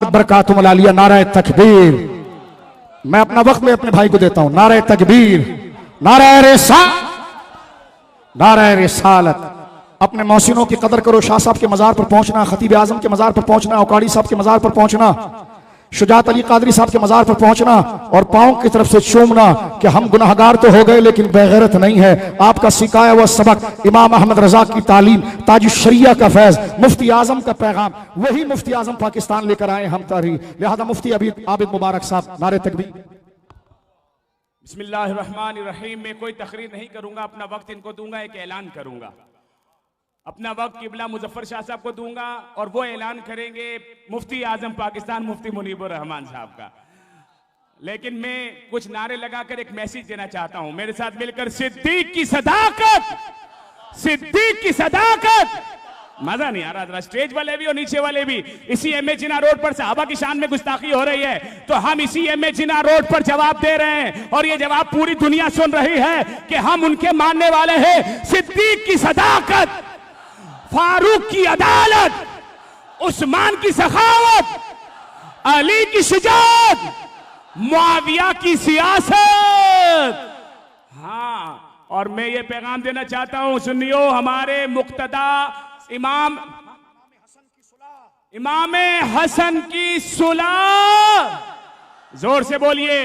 बरकातुम अलिया, नारे तकबीर। मैं अपना वक्त में अपने भाई को देता हूं। नारे तकबीर, नारे रिसालत। अपने मौसिनों की कदर करो। शाह साहब के मजार पर पहुंचना, खतीब आजम के मजार पर पहुंचना, औकाड़ी साहब के मजार पर पहुंचना, शुजात अली कादरी साहब के मजार पर पहुंचना और पांव की तरफ से चूमना कि हम गुनाहगार तो हो गए लेकिन बेगैरत नहीं है। आपका सिखाया हुआ सबक, इमाम अहमद रजा की तालीम, ताज शरिया का फैज, मुफ्ती आजम का पैगाम, वही मुफ्ती आजम पाकिस्तान लेकर आए हम तारीख। लिहाजा मुफ्ती आबिद मुबारक साहब, नारे तकबीर। बिस्मिल्लाहिर्रहमानिर्रहीम। मैं कोई तकरीर नहीं करूंगा, अपना वक्त इनको दूंगा, एक ऐलान करूंगा। अपना वक्त किबला मुजफ्फर शाह साहब को दूंगा और वो ऐलान करेंगे मुफ्ती आजम पाकिस्तान मुफ्ती मुनीबुर रहमान साहब का। लेकिन मैं कुछ नारे लगाकर एक मैसेज देना चाहता हूं। मेरे साथ मिलकर सिद्दीक की सदाकत, सिद्दीक की सदाकत। मजा नहीं आ रहा, जरा स्टेज वाले भी और नीचे वाले भी। इसी एमए जिना रोड पर सहाबा की शान में गुस्ताखी हो रही है, तो हम इसी एमए जिना रोड पर जवाब दे रहे हैं और ये जवाब पूरी दुनिया सुन रही है कि हम उनके मानने वाले हैं। सिद्दीक की सदाकत, फारूक की अदालत, उस्मान की सखावत, अली की शुजाअत, मुआविया की सियासत। हाँ, और मैं ये पैगाम देना चाहता हूं, सुनियो, हमारे मुक्तदा इमाम हसन की सुलह, जोर से बोलिए,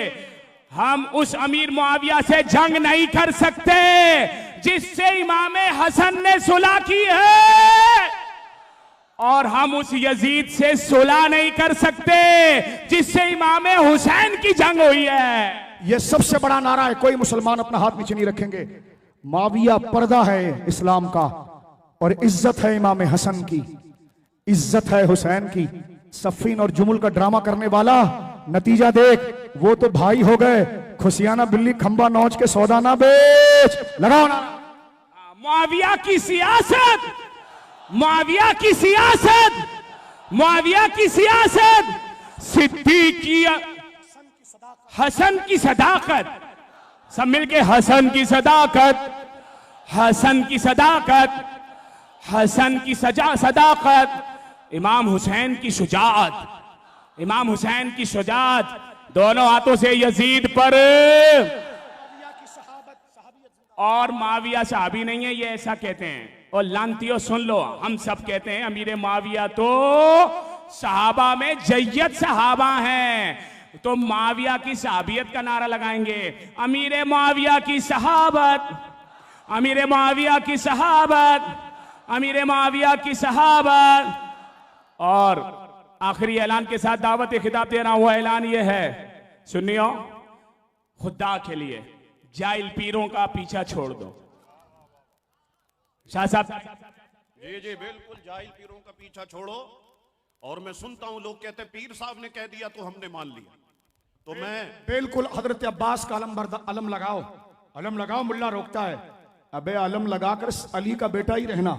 हम उस अमीर मुआविया से जंग नहीं कर सकते जिससे इमाम हसन ने सुलह की है, और हम उस यजीद से सुलह नहीं कर सकते जिससे इमाम हुसैन की जंग हुई है। यह सबसे बड़ा नारा है, कोई मुसलमान अपना हाथ नीचे नहीं रखेंगे। मुआविया पर्दा है इस्लाम का और इज्जत है इमाम हसन की, इज्जत है हुसैन की। सफीन और जुमुल का ड्रामा करने वाला, नतीजा देख, वो तो भाई हो गए, खुशियाना बिल्ली खंबा नौच के सौदा ना बेच। लगाओ ना। मुआविया की सियासत, मुआविया की सियासत, मुआविया की सियासत, सिद्दीक की हसन की सदाकत। सब मिलके हसन की सदाकत, हसन की सदाकत, हसन की सदाकत, इमाम हुसैन की शुजाअत, इमाम हुसैन की शुजाअत। दोनों हाथों से यजीद पर, और माविया सहाबी नहीं है, ये ऐसा कहते हैं। और लानतियों सुन लो, हम सब कहते हैं अमीर माविया तो सहाबा में जय्यद सहाबा हैं, तो माविया की सहाबियत का नारा लगाएंगे। अमीर माविया की सहाबत, अमीर माविया की सहाबत, अमीर माविया की सहाबत। और आखिरी ऐलान के साथ दावत खिताब दे रहा हूं। ऐलान ये है, सुनियो, खुदा के लिए जाहिल पीरों का पीछा छोड़ दो। शाह साहब। जी जी बिल्कुल, जाहिल पीरों का पीछा छोड़ो। और मैं सुनता हूं लोग कहते पीर साहब ने कह दिया तो हमने मान लिया, तो मैं बिल्कुल हजरत अब्बास का अलम लगाओ, अलम लगाओ। मुल्ला रोकता है, अबे अलम लगाकर अली का बेटा ही रहना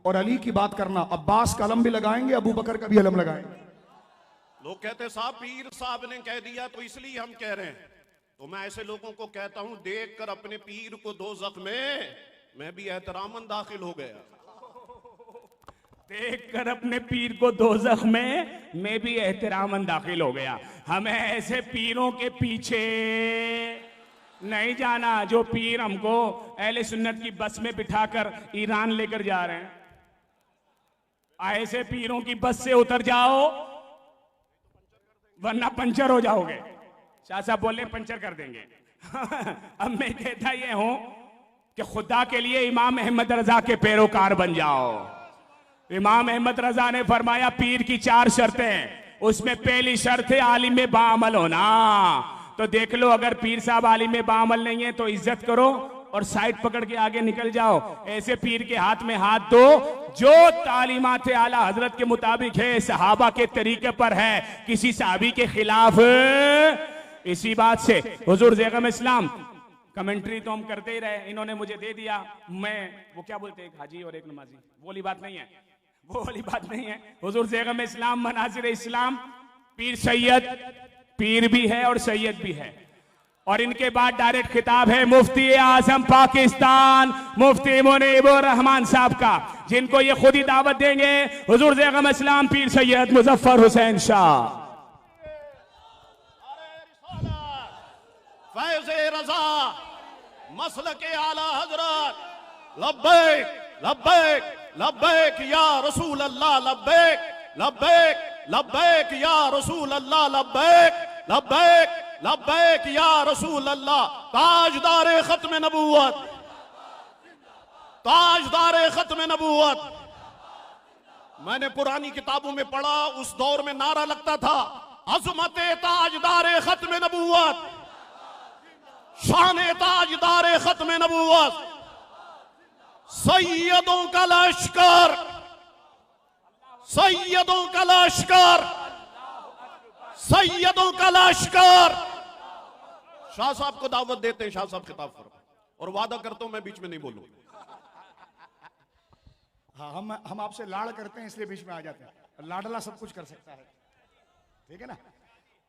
और अली की बात करना। अब्बास का अलम भी लगाएंगे, अबू बकर का भी अलम लगाएंगे। लोग कहते साहब पीर साहब ने कह दिया तो इसलिए हम कह रहे हैं, तो मैं ऐसे लोगों को कहता हूं, देखकर अपने पीर को दोज़ख में मैं भी एहतरामन दाखिल हो गया। देखकर अपने पीर को दोज़ख में मैं भी एहतरामन दाखिल हो गया। हमें ऐसे पीरों के पीछे नहीं जाना जो पीर हमको अहले सुन्नत की बस में बिठाकर ईरान लेकर जा रहे हैं। ऐसे पीरों की बस से उतर जाओ वरना पंचर हो जाओगे। शाह साहब बोले पंचर कर देंगे। अब मैं कहता ये हूं कि खुदा के लिए इमाम अहमद रजा के पैरोकार बन जाओ। इमाम अहमद रजा ने फरमाया पीर की 4 शर्तें, उसमें पहली शर्त है आलिम बाअमल होना। तो देख लो, अगर पीर साहब आलिम बाअमल नहीं है तो इज्जत करो और साइड पकड़ के आगे निकल जाओ। ऐसे पीर के हाथ में हाथ दो जो तालीमात आला हजरत के मुताबिक है, सहाबा के तरीके पर है, किसी सहाबी के खिलाफ। इसी बात से हुजूर ज़ैगम इस्लाम, कमेंट्री तो हम करते ही रहे, इन्होंने मुझे दे दिया, मैं वो क्या बोलते हैं, एक हाजी और एक नमाजी, वो वाली बात नहीं है, वो वाली बात नहीं है। हुजूर ज़ैगम इस्लाम, मनाजिर इस्लाम, पीर सैयद, पीर भी है और सैयद भी है। और इनके बाद डायरेक्ट खिताब है मुफ्ती आजम पाकिस्तान मुफ्ती मुनीबुर रहमान साहब का, जिनको ये खुद ही दावत देंगे। हुजूर ज़ैगम इस्लाम पीर सैयद मुजफ्फर हुसैन शाह। फैज़ रजा मसलक आला हजरत, लब्बैक लब्बैक लब्बैक या रसूल अल्लाह, लब्बैक लब्बैक लब्बैक या रसूल अल्लाह, लब्बैक लब्बैक लब्बैक या रसूल अल्लाह। ताजदार खत्म नबूवत, ताजदार खत्म नबूवत। मैंने पुरानी किताबों में पढ़ा, उस दौर में नारा लगता था, अज़मत ताजदार खत्म नबूवत, शान ताजदार खत्म नबूवत, सैयदों का लश्कर, सैयदों का लश्कर, सैयदों का लश्कर। शाह साहब को दावत देते हैं, शाह साहब खिताब फरमाएं, और वादा करता हूं मैं बीच में नहीं बोलूंगा। हाँ, हम आपसे लाड़ करते हैं इसलिए बीच में आ जाते हैं। लाडला सब कुछ कर सकता है, ठीक है ना।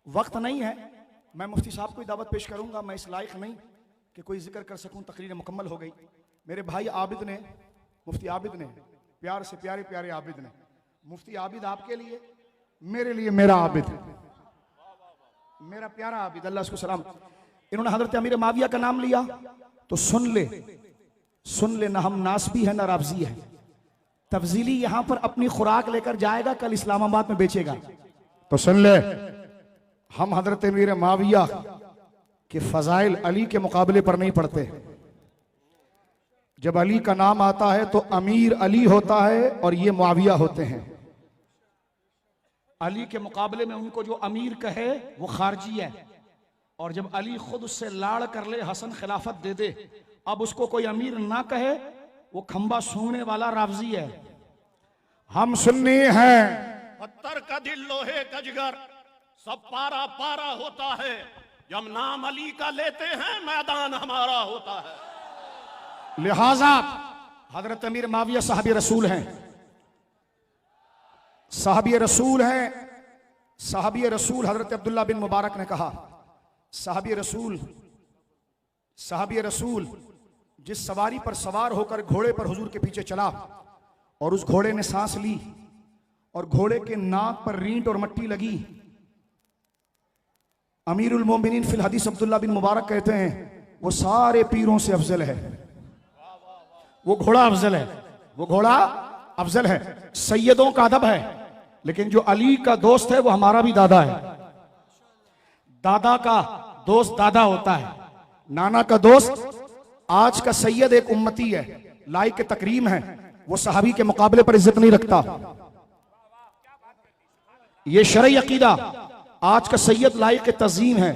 वक्त नहीं है, मैं मुफ्ती साहब को दावत पेश करूंगा, मैं इस लायक नहीं कि कोई जिक्र कर सकूं। तकरीर मुकम्मल हो गई। मेरे भाई आबिद ने, मुफ्ती आबिद ने, प्यार से प्यारे प्यारे आबिद ने, मुफ्ती आबिद आपके लिए, मेरे लिए मेरा आबिद, मेरा प्यारा आबिद, अल्लाह उसको सलाम। इन्होंने हजरत अमीर माविया का नाम लिया तो सुन ले, ना हम नासबी है ना रावजी है। तफजीली यहां पर अपनी खुराक लेकर जाएगा, कल इस्लामाबाद में बेचेगा। तो सुन ले, हम हजरत अमीर माविया के फजाइल अली के मुकाबले पर नहीं पढ़ते। जब अली का नाम आता है तो अमीर अली होता है और ये मुआविया होते हैं। अली के मुकाबले में उनको जो अमीर कहे वो खारजी है, और जब अली खुद उससे लाड़ कर ले, हसन खिलाफत दे दे, अब उसको कोई अमीर ना कहे, वो खंबा सूंघने वाला रावजी है। हम सुन्नी हैं, पत्थर का दिल लोहे का जिगर, सब पारा पारा होता है, जब नाम अली का लेते हैं मैदान हमारा होता है। लिहाजा हजरत अमीर माविया साहबी रसूल हैं, साहबी रसूल हैं। साहबी रसूल हजरत अब्दुल्ला बिन मुबारक ने कहा, साहबी रसूल जिस सवारी पर सवार होकर घोड़े पर हुजूर के पीछे चला और उस घोड़े ने सांस ली और घोड़े के नाक पर रींट और मट्टी लगी, अमीरुल मोमिनीन फिल हदीस अब्दुल्ला बिन मुबारक कहते हैं वो सारे पीरों से अफजल है। वो घोड़ा अफजल है, वो घोड़ा अफजल है। सैयदों का अदब है, लेकिन जो अली का दोस्त है वो हमारा भी दादा है। दादा का दोस्त दादा होता है, नाना का दोस्त। आज का सैयद एक उम्मती है, लायक तकरीम है, वो सहाबी के मुकाबले पर इज्जत नहीं रखता। ये शरई अकीदा। आज का सैयद लायक तज़ीम है,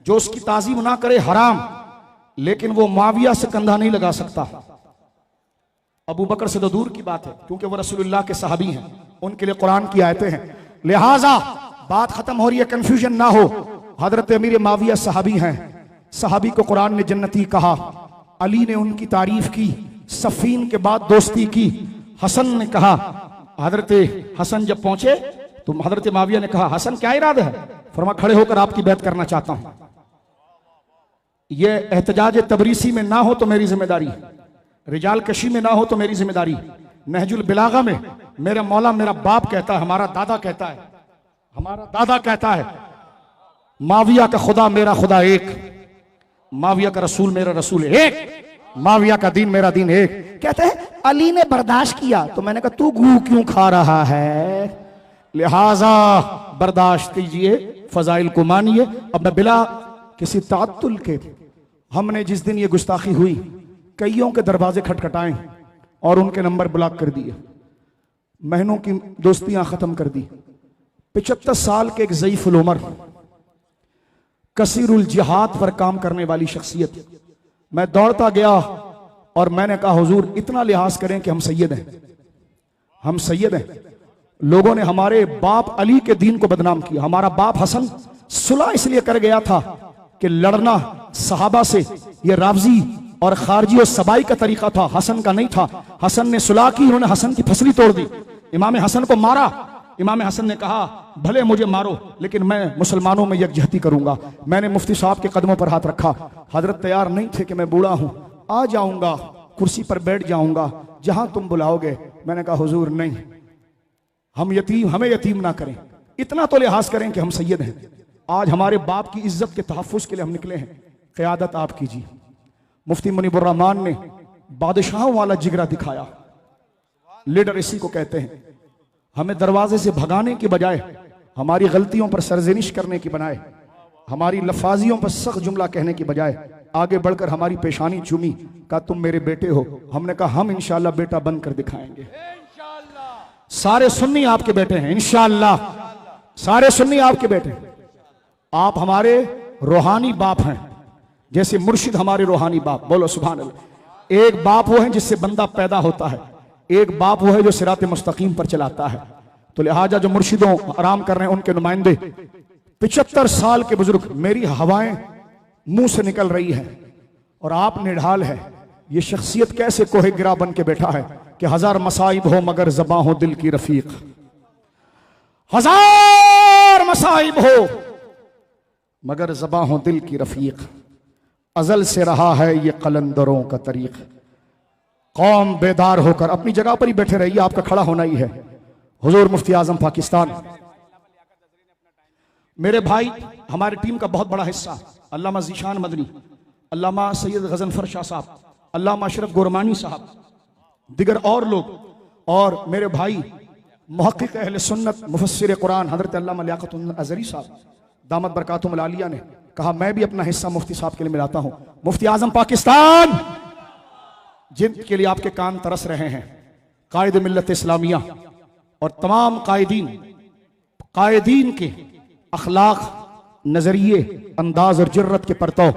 जो उसकी ताजीम ना करे हराम, लेकिन वो माविया से कंधा नहीं लगा सकता। अबू बकर से तो दूर की बात है, क्योंकि वो रसूलुल्लाह के सहाबी हैं, उनके लिए कुरान की आयतें हैं। लिहाजा बात खत्म हो रही है, कंफ्यूजन ना हो। हजरत अमीर माविया सहाबी हैं, सहाबी को कुरान ने जन्नती कहा। अली ने उनकी तारीफ की, सफीन के बाद दोस्ती की। हसन ने कहा, हजरत हसन जब पहुंचे तो हजरत माविया ने कहा, हसन क्या इरादा है? फरमा, खड़े होकर आपकी बैत करना चाहता हूं। यह एहतजाज तबरीसी में ना हो तो मेरी जिम्मेदारी, रिजाल कशी में ना हो तो मेरी जिम्मेदारी। नहजुल बिलागा में मेरा मौला मेरा बाप कहता है, हमारा दादा कहता है, हमारा दादा कहता है, माविया का खुदा मेरा खुदा एक, माविया का रसूल मेरा रसूल एक, माविया का दीन मेरा दीन एक। कहते हैं अली ने बर्दाश्त किया, तो मैंने कहा तू गू क्यों खा रहा है? लिहाजा बर्दाश्त कीजिए, फजाइल को मानिए। अब मैं बिला किसी तात्तुल के, हमने जिस दिन ये गुस्ताखी हुई, कईयों के दरवाजे खटखटाए और उनके नंबर ब्लॉक कर दिए, महीनों की दोस्तियां खत्म कर दी। 75 साल के एक ज़ईफुल उमर, कसीरुल जिहाद पर काम करने वाली शख्सियत। मैं दौड़ता गया और मैंने कहा, हुजूर इतना लिहाज करें कि हम सैयद हैं, हम सैयद हैं। लोगों ने हमारे बाप अली के दीन को बदनाम किया। हमारा बाप हसन सुलह इसलिए कर गया था कि लड़ना सहाबा से ये रावजी और खारजी और सबाई का तरीका था, हसन का नहीं था। हसन ने सुलह की, उन्होंने हसन की फसली तोड़ दी, इमाम हसन को मारा। इमाम हसन ने कहा, भले मुझे मारो लेकिन मैं मुसलमानों में यकजहती करूंगा। मैंने मुफ्ती साहब के कदमों पर हाथ रखा। हजरत तैयार नहीं थे कि मैं बूढ़ा हूं, आ जाऊंगा, कुर्सी पर बैठ जाऊंगा जहां तुम बुलाओगे। मैंने कहा, हुजूर नहीं, हम यतीम, हमें यतीम ना करें, इतना तो लिहाज करें कि हम सैयद हैं। आज हमारे बाप की इज्जत के तहफ्फुज के लिए हम निकले हैं। क़यादत आप कीजिए। मुफ्ती मुनीबुर रहमान ने बादशाहों वाला जिगरा दिखाया। लीडर इसी को कहते हैं। हमें दरवाजे से भगाने की बजाय हमारी गलतियों पर सरजनिश करने की बनाए, हमारी लफाजियों पर सख्त जुमला कहने की बजाय आगे बढ़कर हमारी पेशानी चूमी, कहा तुम मेरे बेटे हो। हमने कहा हम इंशाअल्लाह बेटा बनकर दिखाएंगे। सारे सुन्नी आपके बेटे हैं इंशाअल्लाह, सारे सुन्नी आपके बेटे हैं। आप हमारे रूहानी बाप हैं, जैसे मुर्शिद हमारे रूहानी बाप। बोलो सुभान अल्लाह। एक बाप वो है जिससे बंदा पैदा होता है, एक बाप वो है जो सिरात मुस्तकीम पर चलाता है। तो लिहाजा जो मुर्शिदों आराम कर रहे हैं उनके नुमाइंदे 75 साल के बुजुर्ग, मेरी हवाएं मुंह से निकल रही है और आप निढाल है। ये शख्सियत कैसे कोहे गिरा बन के बैठा है कि हजार मसाइब हो मगर ज़बां हो दिल की रफीक, हजार मसाइब हो मगर ज़बां हो दिल की रफीक, अजल से रहा है ये कलंदरों का तरीक। कौम बेदार होकर अपनी जगह पर ही बैठे रहिए, आपका खड़ा होना ही है। हुजूर मुफ्ती आजम पाकिस्तान, मेरे भाई, हमारी टीम का बहुत बड़ा हिस्सा अल्लामा ज़ीशान मदनी, अल्लामा सैयद गज़नफर शाह साहब, अल्लामा अशरफ गोरमानी साहब, दिगर और लोग, और मेरे भाई मुहक्किक अहले सुन्नत मुफस्सिर कुरान हज़रत अल्लामा लियाक़तुल अज़हरी साहब दामत बरकातुहुमुल आलिया ने कहा मैं भी अपना हिस्सा मुफ्ती साहब के लिए मिलाता हूं। मुफ्ती आजम पाकिस्तान, जिनके लिए आपके कान तरस रहे हैं, कायद मिल्लत इस्लामिया और तमाम कायदीन के अखलाक, नजरिए, अंदाज और जुर्रत के परतौ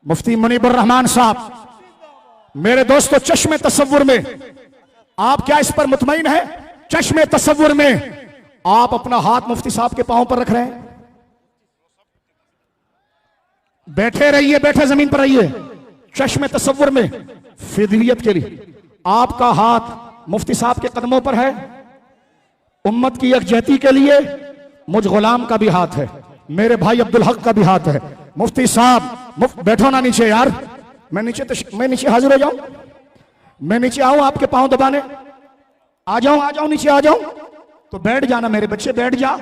मुफ्ती मुनीबुर रहमान साहब। मेरे दोस्तों, चश्मे तसव्वुर में आप क्या इस पर मुतमईन है? चश्मे तसव्वुर में आप अपना हाथ मुफ्ती साहब के पांव पर रख रहे हैं। बैठे रहिए, बैठे जमीन पर रहिए। चश्मे तसव्वुर में फिदलियत के लिए आपका हाथ मुफ्ती साहब के कदमों पर है। उम्मत की यकजहती के लिए मुझ गुलाम का भी हाथ है, मेरे भाई अब्दुल हक का भी हाथ है। मुफ्ती साहब बैठो ना नीचे यार, मैं नीचे हाजिर हो जाऊं, मैं नीचे आऊं आपके पांव दबाने, आ जाऊं नीचे आ जाऊं। तो बैठ जाना मेरे बच्चे, बैठ जा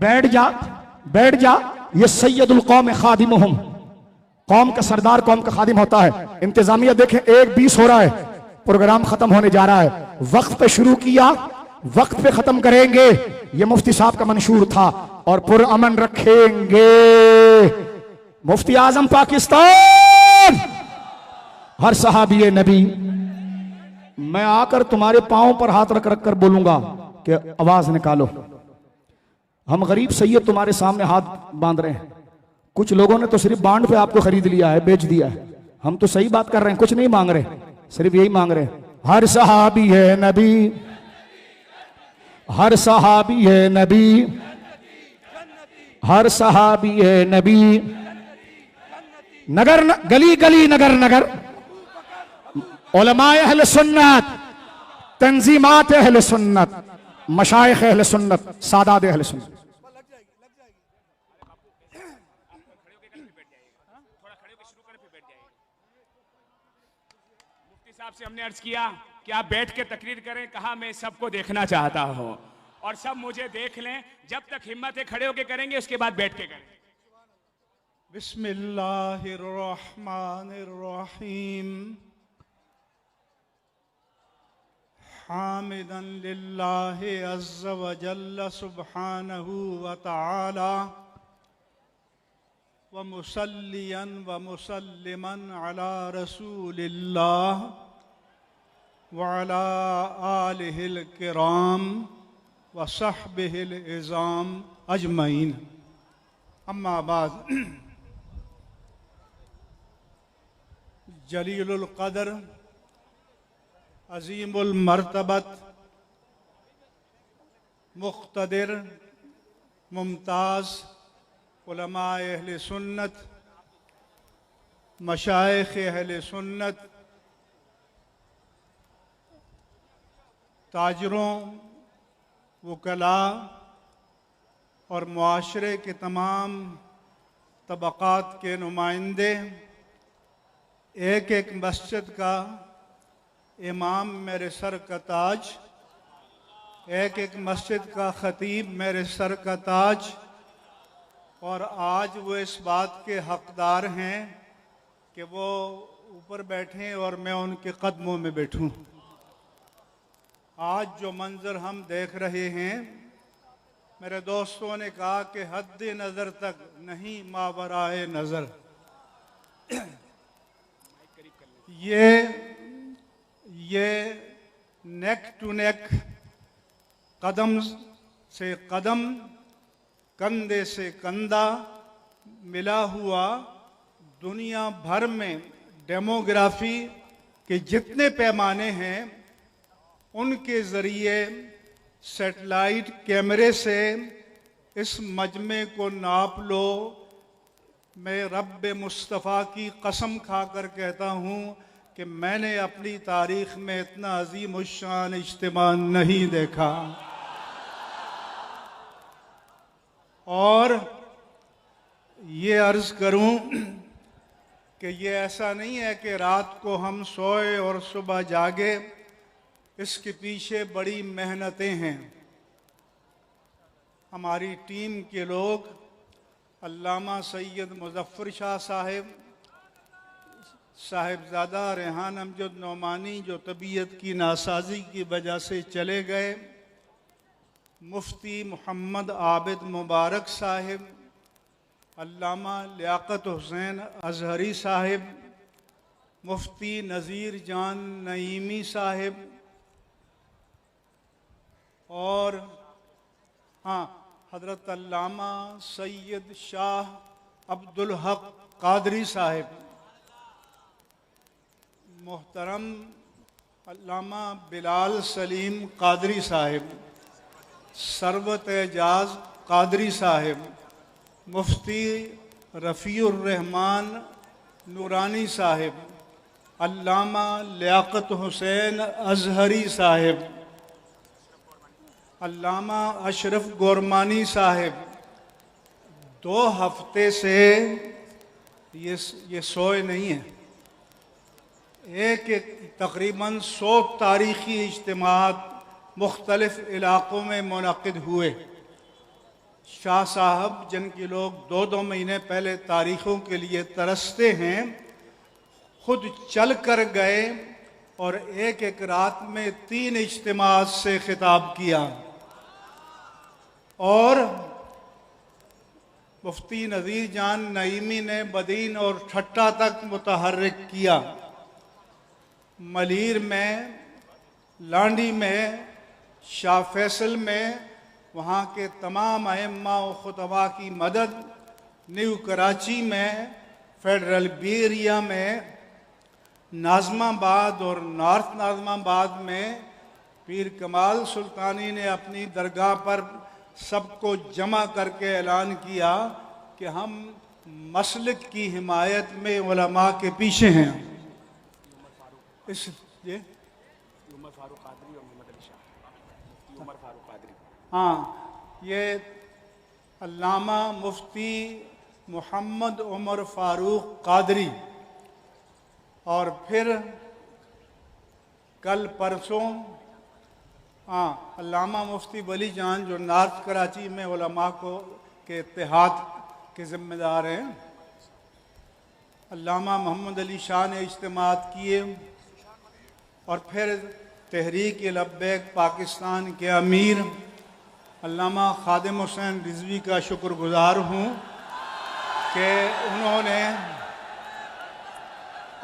बैठ जा बैठ जा। ये सैयदुल कौम खादिमुहुम, कौम का सरदार कौम का खादिम होता है। इंतजामिया देखें 1:20 हो रहा है, प्रोग्राम खत्म होने जा रहा है। वक्त पे शुरू किया, वक्त पे खत्म करेंगे, ये मुफ्ती साहब का मंशूर था, और पुरअमन रखेंगे। मुफ्ती आजम पाकिस्तान, हर सहाबी नबी, मैं आकर तुम्हारे पांव पर हाथ रख रख कर बोलूंगा कि आवाज निकालो। हम गरीब सैयद तुम्हारे सामने हाथ बांध रहे हैं। कुछ लोगों ने तो सिर्फ बांड पे आपको खरीद लिया है, बेच दिया है। हम तो सही बात कर रहे हैं, कुछ नहीं मांग रहे, सिर्फ यही मांग रहे हैं, हर सहाबी है नबी, हर सहाबी है नबी, हर सहाबी है नबी। नगर गली गली नगर नगर उलमाए अहले सुन्नत, तंजीमात अहले सुन्नत, मशाइख अहले सुन्नत, सादात अहले सुन्नत। साहब से हमने अर्ज किया कि आप बैठ के तकरीर करें, कहा मैं सबको देखना चाहता हूं और सब मुझे देख लें। जब तक हिम्मत है खड़े होके करेंगे, उसके बाद बैठ के करें। बिस्मिल्लाहिर्रहमानिर्रहीम। हामिदन लिल्लाहि अज़्ज़ व जल्ल सुब्हानहु व तआला व मुसल्लियन व मुसल्लिमन अला रसूलिल्लाह व अला आलिहिल किराम व सहबिहिल इज़ाम अजमईन। अम्मा बाद, जलीलुल क़द्र, अज़ीमुल मर्तबत, मुक़्तदिर, मुमताज़ उलमाए अहले सुन्नत, मशाइख़ अहले सुन्नत, ताजरों, वकला और मुआशरे के तमाम तबक़ात के नुमाइंदे, एक एक मस्जिद का इमाम मेरे सर का ताज, एक एक मस्जिद का ख़तीब मेरे सर का ताज, और आज वो इस बात के हकदार हैं कि वो ऊपर बैठें और मैं उनके कदमों में बैठूं। आज जो मंजर हम देख रहे हैं, मेरे दोस्तों ने कहा कि हद नज़र तक नहीं मावराए नज़र। ये नेक टू नेक, कदम से कदम, कंधे से कंधा मिला हुआ दुनिया भर में डेमोग्राफी के जितने पैमाने हैं उनके ज़रिए सैटेलाइट कैमरे से इस मजमे को नाप लो। मैं रब्बे मुस्तफ़ा की कसम खाकर कहता हूँ कि मैंने अपनी तारीख़ में इतना अजीम उश्शान इज्तिमा नहीं देखा। और ये अर्ज़ करूँ कि ये ऐसा नहीं है कि रात को हम सोए और सुबह जागे, इसके पीछे बड़ी मेहनतें हैं। हमारी टीम के लोग अल्लामा सैयद मुज़फ़्फ़र शाह साहिब, साहिबज़ादा रेहान अमजद नौमानी जो तबीयत की नासाजी की वजह से चले गए, मुफ्ती मोहम्मद आबिद मुबारक साहिब, अल्लामा लियाकत हुसैन अज़हरी साहिब, मुफ्ती नज़ीर जान नईमी साहिब, और हाँ, हज़रत अल्लामा सैयद शाह अब्दुल हक कादरी साहिब, मोहतरम अल्लामा बिलाल सलीम कादरी साहिब, सरवत एजाज कादरी साहिब, मुफ्ती रफ़ीउर रहमान नूरानी साहिब, अल्लामा लियाकत हुसैन अज़हरी साहिब, अल्लामा अशरफ गोरमानी साहिब 2 हफ्ते से ये सोए नहीं हैं। एक तकरीबन 100 तारीख़ी इज्तिमात मुख्तलिफ़ इलाक़ों में मुनक़िद हुए। शाह साहब, जिनके लोग 2-2 महीने पहले तारीख़ों के लिए तरसते हैं, खुद चल कर गए और एक रात में 3 इज्तिमात से खिताब किया। और मुफ्ती नज़ीर जान नईमी ने बदीन और ठट्टा तक मुतहर्रिक किया। मलीर में, लांडी में, शाह फैसल में वहाँ के तमाम अइम्मा व खुतबा की मदद, न्यू कराची में, फेडरल बी एरिया में, नाज़माबाद और नॉर्थ नाज़माबाद में पीर कमाल सुल्तानी ने अपनी दरगाह पर सबको जमा करके ऐलान किया कि हम मसलक की हिमायत में उलमा के पीछे हैं। इस ये हाँ, ये अल्लामा मुफ्ती मोहम्मद उमर फ़ारूक कादरी, और फिर कल परसों अल्लामा मुफ्ती वली जान जो नॉर्थ कराची में उलमा को के इत्तेहाद के ज़िम्मेदार हैं, अल्लामा मोहम्मद अली शाह ने इज्तिमात किए। और फिर तहरीक लब्बैक पाकिस्तान के अमीर अल्लामा खादिम हुसैन रिजवी का शुक्रगुज़ार हूँ कि उन्होंने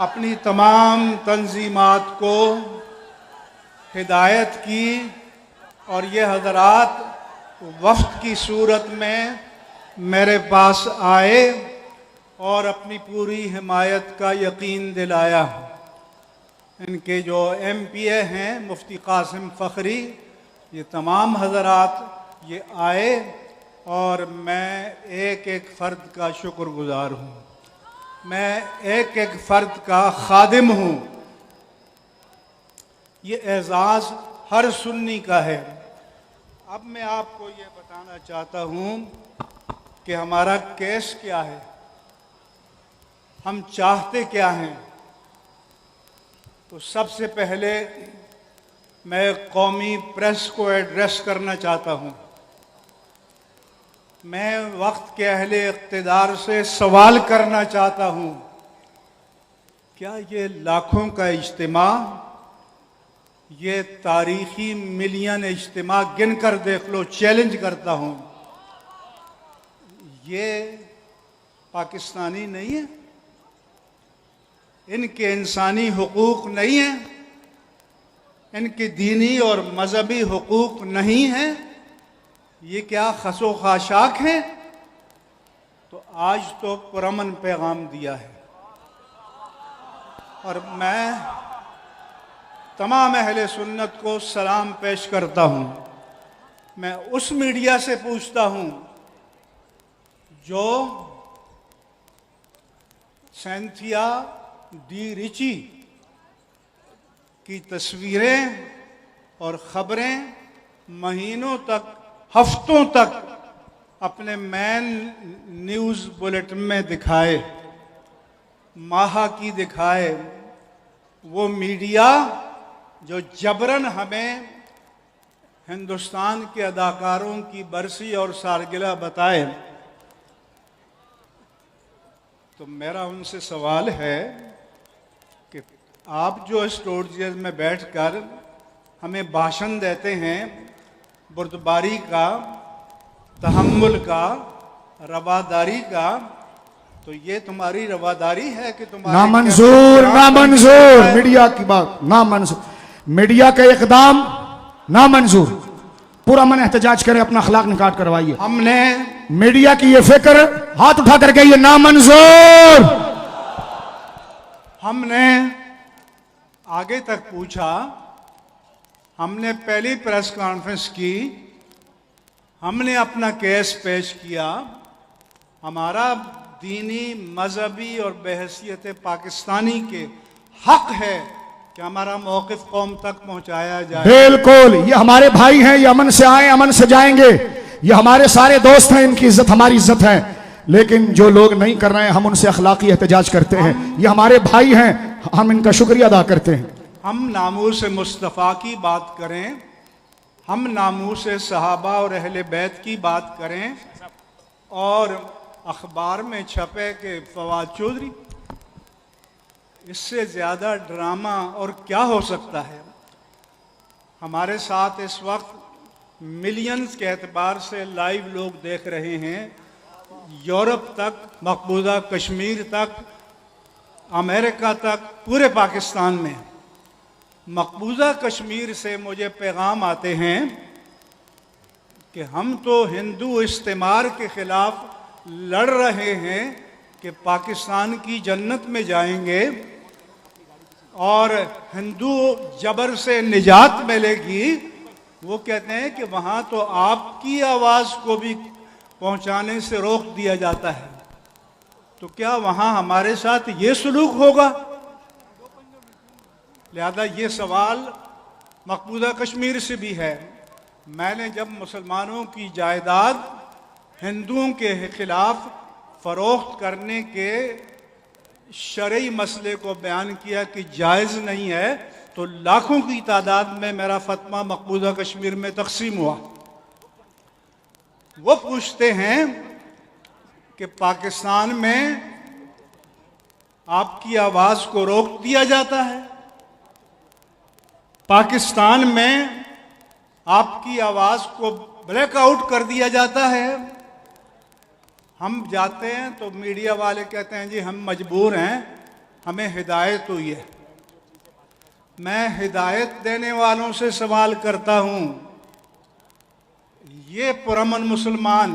अपनी तमाम तंजीमात को हिदायत की और ये हज़रात वफ़द की सूरत में मेरे पास आए और अपनी पूरी हिमायत का यकीन दिलाया। इनके जो MPA हैं मुफ्ती कासिम फ़खरी, ये तमाम हज़रात ये आए और मैं एक एक फ़र्द का शुक्रगुज़ार हूँ। मैं एक एक फ़र्द का खादिम हूँ। ये एज़ाज़ हर सुन्नी का है। अब मैं आपको ये बताना चाहता हूँ कि हमारा केस क्या है, हम चाहते क्या हैं। तो सबसे पहले मैं कौमी प्रेस को एड्रेस करना चाहता हूँ। मैं वक्त के अहले इक़्तिदार से सवाल करना चाहता हूँ, क्या ये लाखों का इज्तिमा, ये तारीखी मिलियन इज्तिमा गिन कर देख लो, चैलेंज करता हूँ, ये पाकिस्तानी नहीं है? इनके इंसानी हुकूक नहीं है? इनके दीनी और मजहबी हुकूक नहीं है? ये क्या खसो खाशाक है? तो आज तो पुरअमन पैगाम दिया है और मैं तमाम अहले सुन्नत को सलाम पेश करता हूँ। मैं उस मीडिया से पूछता हूँ जो सेंथिया डी रिची की तस्वीरें और ख़बरें महीनों तक, हफ्तों तक अपने मेन न्यूज़ बुलेटिन में दिखाए, माहा की दिखाए, वो मीडिया जो जबरन हमें हिंदुस्तान के अदाकारों की बरसी और सालगिरह बताए। तो मेरा उनसे सवाल है कि आप जो स्टूडियोज में बैठकर हमें भाषण देते हैं बुर्दबारी का, तहम्मुल का, रवादारी का, तो ये तुम्हारी रवादारी है कि तुम्हारी नामंजूर, नामंजूर, मीडिया की बात नामंजूर, मीडिया का इकदाम नामंजूर। पूरा मन एहतजाज करें, अपना अखलाक निकाट करवाइए। हमने मीडिया की ये फिक्र हाथ उठा करके ये नामंजूर। हमने आगे तक पूछा, हमने पहली प्रेस कॉन्फ्रेंस की, हमने अपना केस पेश किया। हमारा दीनी, मजहबी और बहैसियत पाकिस्तानी के हक है कि हमारा मौक़िफ़ कौम तक पहुंचाया जाए। बिल्कुल, ये हमारे भाई हैं, ये अमन से आए अमन से जाएंगे, ये हमारे सारे दोस्त हैं, इनकी इज्जत हमारी इज्जत है। लेकिन जो लोग नहीं कर रहे हैं, हम उनसे अखलाकी एहतजाज करते हैं। ये हमारे भाई हैं, हम इनका शुक्रिया अदा करते हैं। हम नामूस मुस्तफ़ा की बात करें, हम नामूस सहाबा और अहले बैत की बात करें, और अखबार में छपे कि फवाद चौधरी, इससे ज़्यादा ड्रामा और क्या हो सकता है। हमारे साथ इस वक्त मिलियंस के एतबार से लाइव लोग देख रहे हैं, यूरोप तक, मकबूजा कश्मीर तक, अमेरिका तक, पूरे पाकिस्तान में। मकबूजा कश्मीर से मुझे पैगाम आते हैं कि हम तो हिंदू इस्तेमार के ख़िलाफ़ लड़ रहे हैं कि पाकिस्तान की जन्नत में जाएंगे और हिंदू जबर से निजात मिलेगी। वो कहते हैं कि वहाँ तो आपकी आवाज़ को भी पहुँचाने से रोक दिया जाता है। तो क्या वहाँ हमारे साथ ये सलूक होगा? लिहाजा ये सवाल मकबूजा कश्मीर से भी है। मैंने जब मुसलमानों की जायदाद हिंदुओं के खिलाफ फ़रोख्त करने के शरई मसले को बयान किया कि जायज़ नहीं है, तो लाखों की तादाद में मेरा फतवा मकबूजा कश्मीर में तकसीम हुआ। वो पूछते हैं कि पाकिस्तान में आपकी आवाज़ को रोक दिया जाता है, पाकिस्तान में आपकी आवाज़ को ब्लैकआउट कर दिया जाता है। हम जाते हैं तो मीडिया वाले कहते हैं जी हम मजबूर हैं, हमें हिदायत हुई है। मैं हिदायत देने वालों से सवाल करता हूँ, ये पुरअमन मुसलमान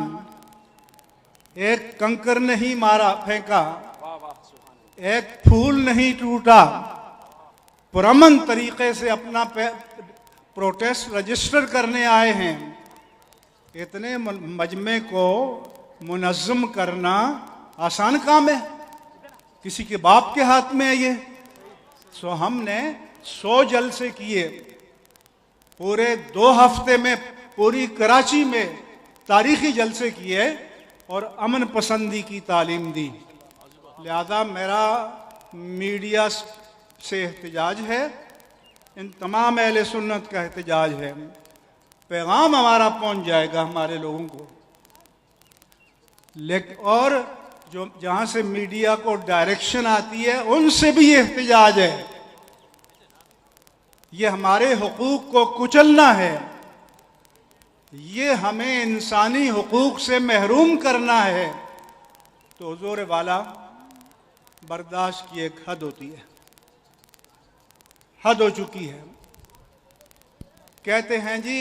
एक कंकर नहीं मारा फेंका, एक फूल नहीं टूटा, पुरअमन तरीके से अपना प्रोटेस्ट रजिस्टर करने आए हैं। इतने मजमे को मुनज़्ज़म करना आसान काम है? किसी के बाप के हाथ में है ये? सो हमने 100 जलसे किए, पूरे 2 हफ्ते में पूरी कराची में तारीखी जलसे किए और अमन पसंदी की तालीम दी। लिहाजा मेरा मीडिया से एहतजाज है, इन तमाम अहले सुन्नत का एहतजाज है। पैगाम हमारा पहुंच जाएगा हमारे लोगों को लेकिन और जो जहां से मीडिया को डायरेक्शन आती है उनसे भी ये एहतजाज है। ये हमारे हुकूक को कुचलना है, ये हमें इंसानी हुकूक से महरूम करना है। तो हुजूर वाला बर्दाश्त की एक हद होती है, हद हो चुकी है। कहते हैं जी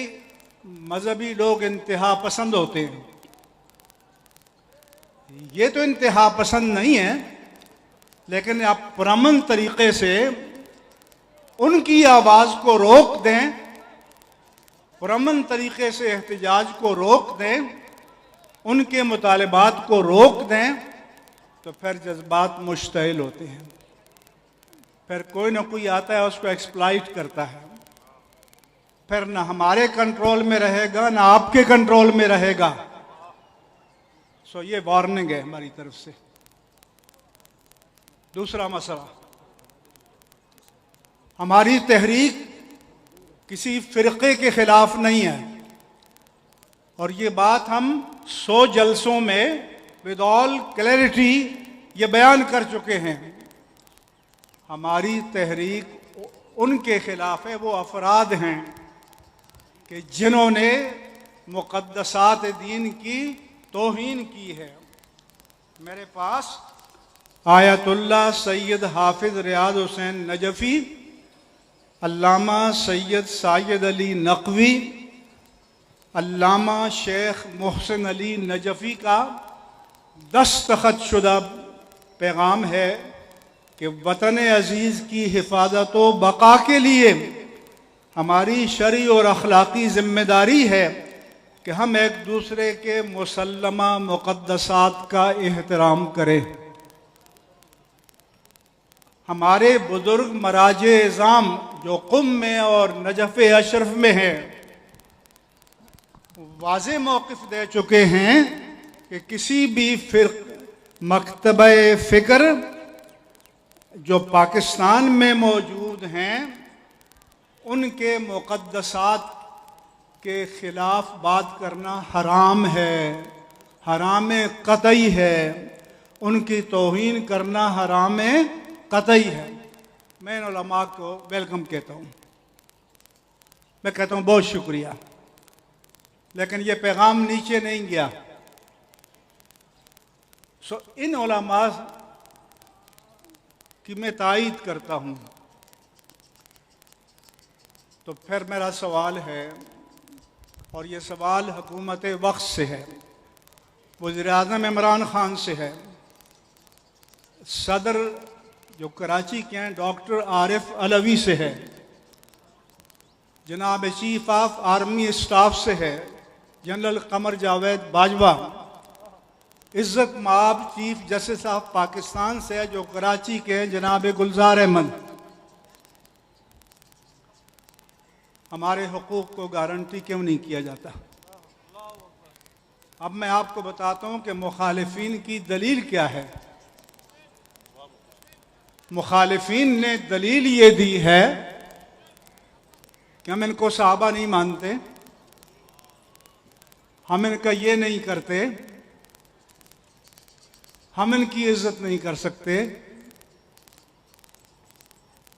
मजहबी लोग इंतहा पसंद होते हैं, ये तो इंतहा पसंद नहीं है, लेकिन आप पुरअमन तरीके से उनकी आवाज़ को रोक दें, पुरअमन तरीके से एहतजाज को रोक दें, उनके मुतालबात को रोक दें, तो फिर जज्बात मुश्तइल होते हैं। फिर कोई ना कोई आता है उसको एक्सप्लॉइट करता है, फिर ना हमारे कंट्रोल में रहेगा ना आपके कंट्रोल में रहेगा। सो ये वार्निंग है हमारी तरफ से। दूसरा मसला, हमारी तहरीक किसी फिरके के खिलाफ नहीं है, और ये बात हम 100 जलसों में विद ऑल क्लैरिटी ये बयान कर चुके हैं। हमारी तहरीक उनके खिलाफ है, वो अफराद हैं कि जिन्होंने मुक़द्दसात दीन की तौहीन की है। मेरे पास आयतुल्लाह सैयद हाफिज रियाद हुसैन नजफ़ी, अल्लामा सैयद सायद अली नकवी, अल्लामा शेख मोहसिन अली नजफ़ी का दस्तखत शुदा पैगाम है कि वतन अज़ीज़ की हिफाजत व बका के लिए हमारी शरई और अखलाकी ज़िम्मेदारी है कि हम एक दूसरे के मुसल्लमा मुक़द्दसात का एहतराम करें। हमारे बुजुर्ग मराजे इज़ाम जो क़ुम में और नजफ़ अशरफ में हैं, वाज़े मौक़िफ़ दे चुके हैं कि किसी भी मकतबा फ़िक्र जो पाकिस्तान में मौजूद हैं उनके मुक़द्दसात के ख़िलाफ़ बात करना हराम है, हराम क़तई है। उनकी तौहीन करना हराम क़तई है। मैं इन उलमा को वेलकम कहता हूँ, मैं कहता हूँ बहुत शुक्रिया, लेकिन ये पैगाम नीचे नहीं गया। सो इन उलमा की मैं तायीद करता हूँ। तो फिर मेरा सवाल है, और ये सवाल हुकूमत वक्त से है, वज़ीर-ए-आज़म इमरान खान से है, सदर जो कराची के हैं डॉक्टर आरिफ अलवी से है, जनाब चीफ ऑफ आर्मी स्टाफ से है जनरल कमर जावेद बाजवा, इज़्ज़त माब चीफ जस्टिस ऑफ पाकिस्तान से है जो कराची के हैं जनाब गुलजार अहमद। हमारे हुकूक को गारंटी क्यों नहीं किया जाता? अब मैं आपको बताता हूं कि मुखालिफिन की दलील क्या है। मुखालिफिन ने दलील ये दी है कि हम इनको सहाबा नहीं मानते, हम इनका ये नहीं करते, हम इनकी इज्जत नहीं कर सकते।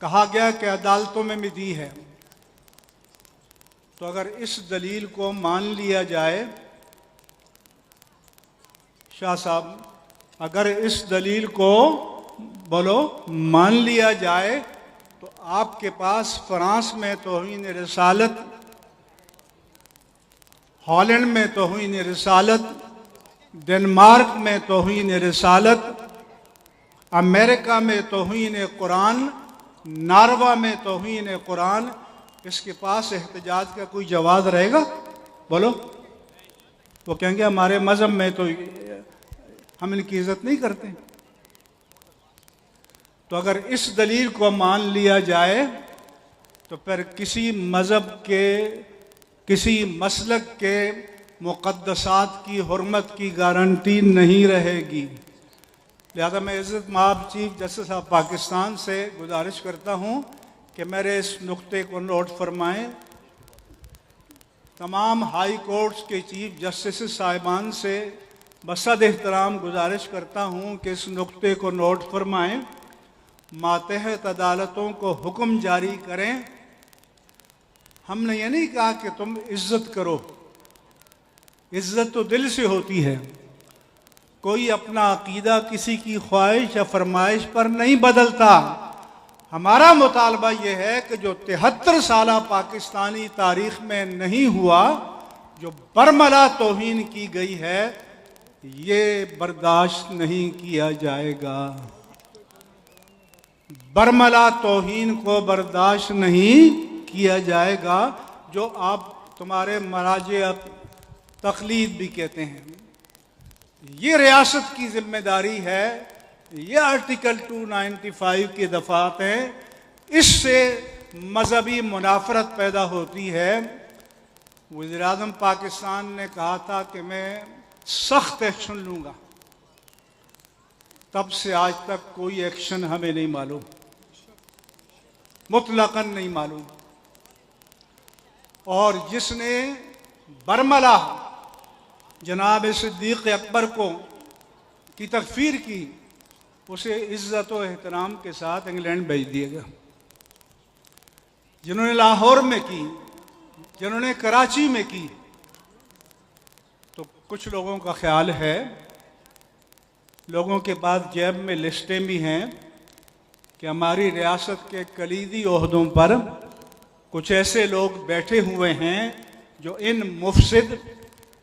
कहा गया कि अदालतों में भी दी है। तो अगर इस दलील को मान लिया जाए, शाह साहब, अगर इस दलील को बोलो मान लिया जाए, तो आपके पास फ्रांस में तौहीन रिसालत, हॉलैंड में तौहीन रिसालत, डेनमार्क में तौहीन रिसालत, अमेरिका में तौहीन कुरान, नारवा में तौहीन कुरान, इसके पास एहतजाज का कोई जवाब रहेगा? बोलो। वो कहेंगे हमारे मज़हब में तो हम इनकी इज्जत नहीं करते। तो अगर इस दलील को मान लिया जाए तो फिर किसी मज़हब के, किसी मसलक के मुक़द्दसात की हुर्मत की गारंटी नहीं रहेगी। लिहाजा मैं इज़्ज़त माब चीफ जस्टिस ऑफ पाकिस्तान से गुजारिश करता हूँ कि मेरे इस नुक्ते को नोट फरमाएं। तमाम हाई कोर्ट्स के चीफ जस्टिस साहिबान से बसद एहतराम गुजारिश करता हूँ कि इस नुक्ते को नोट फरमाएं। मातहत अदालतों को हुक्म जारी करें। हमने ये नहीं कहा कि तुम इज्जत करो, इज्जत तो दिल से होती है। कोई अपना अकीदा किसी की ख्वाहिश या फरमाइश पर नहीं बदलता। हमारा मुतालबा यह है कि जो 73 साल पाकिस्तानी तारीख में नहीं हुआ, जो बरमला तौहीन की गई है, ये बर्दाश्त नहीं किया जाएगा। बरमला तौहीन को बर्दाश्त नहीं किया जाएगा, जो आप तुम्हारे मराजे तकलीद भी कहते हैं। ये रियासत की जिम्मेदारी है। ये आर्टिकल 295 की दफात है। इससे मजहबी मुनाफरत पैदा होती है। वज़ीर-ए-आज़म पाकिस्तान ने कहा था कि मैं सख्त एक्शन लूंगा, तब से आज तक कोई एक्शन हमें नहीं मालूम, मुतलकन नहीं मालूम। और जिसने बरमला जनाब सिद्दीक अकबर को की तकफीर की, उसे इज्जत और एहतराम के साथ इंग्लैंड भेज दिया गया। जिन्होंने लाहौर में की, जिन्होंने कराची में की, तो कुछ लोगों का ख्याल है, लोगों के पास जेब में लिस्टें भी हैं कि हमारी रियासत के कलीदी ओहदों पर कुछ ऐसे लोग बैठे हुए हैं जो इन मुफसिद,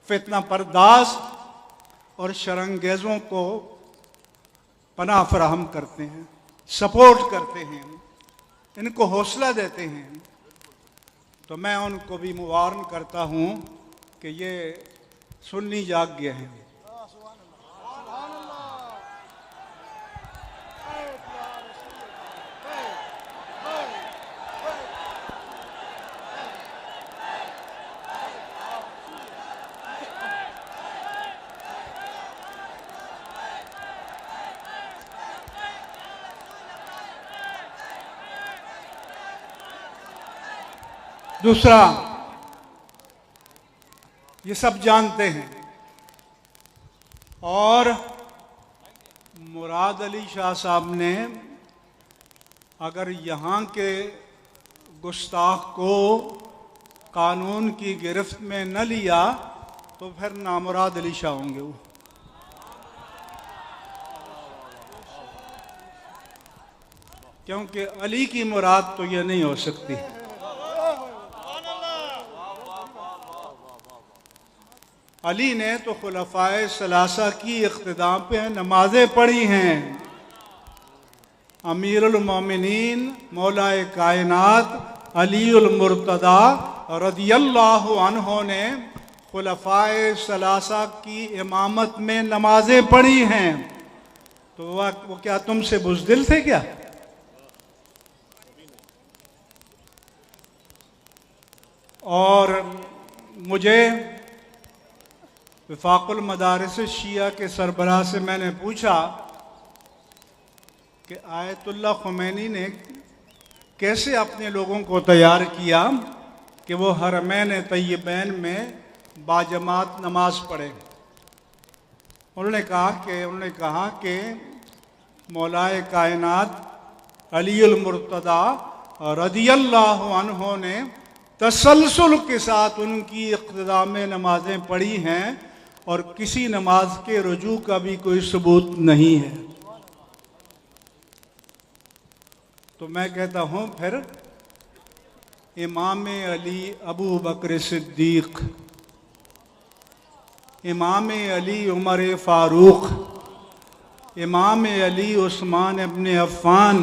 फितना परदास और शरंगेज़ों को पनाह फराहम करते हैं, सपोर्ट करते हैं, इनको हौसला देते हैं। तो मैं उनको भी मुबारक करता हूँ कि ये सुन्नी जाग गए हैं। दूसरा, ये सब जानते हैं, और मुराद अली शाह साहब ने अगर यहाँ के गुस्ताख को कानून की गिरफ्त में न लिया तो फिर नामुराद अली शाह होंगे वो। क्योंकि अली की मुराद तो ये नहीं हो सकती। अली ने तो खुलफाए सलासा की इख्तिदा पे नमाजें पढ़ी हैं। अमीरुल मोमिनीन मौलाए कायनात अलीउल मुर्तदा रदियल्लाहु अन्हु ने खुलफाए सलासा की इमामत में नमाजें पढ़ी हैं। तो वो क्या तुमसे बुज़दिल थे क्या? और मुझे वफाकुल मदारिस शिया के सरबराह से मैंने पूछा कि आयतुल्लाह खुमैनी ने कैसे अपने लोगों को तैयार किया कि वो हरमैन तय्यबैन में बाजमात नमाज पढ़े। उन्होंने कहा कि मौलाए कायनात अलीउल मुर्तदा रदियल्लाहु अन्हु ने तसलसल के साथ उनकी इक़्तिदा में नमाजें पढ़ी हैं और किसी नमाज के रुजू का भी कोई सबूत नहीं है। तो मैं कहता हूँ फिर इमाम अली अबू बकर सिद्दीक, इमाम अली उमर फारूक, इमाम अली उस्मान इब्न अफ़्फ़ान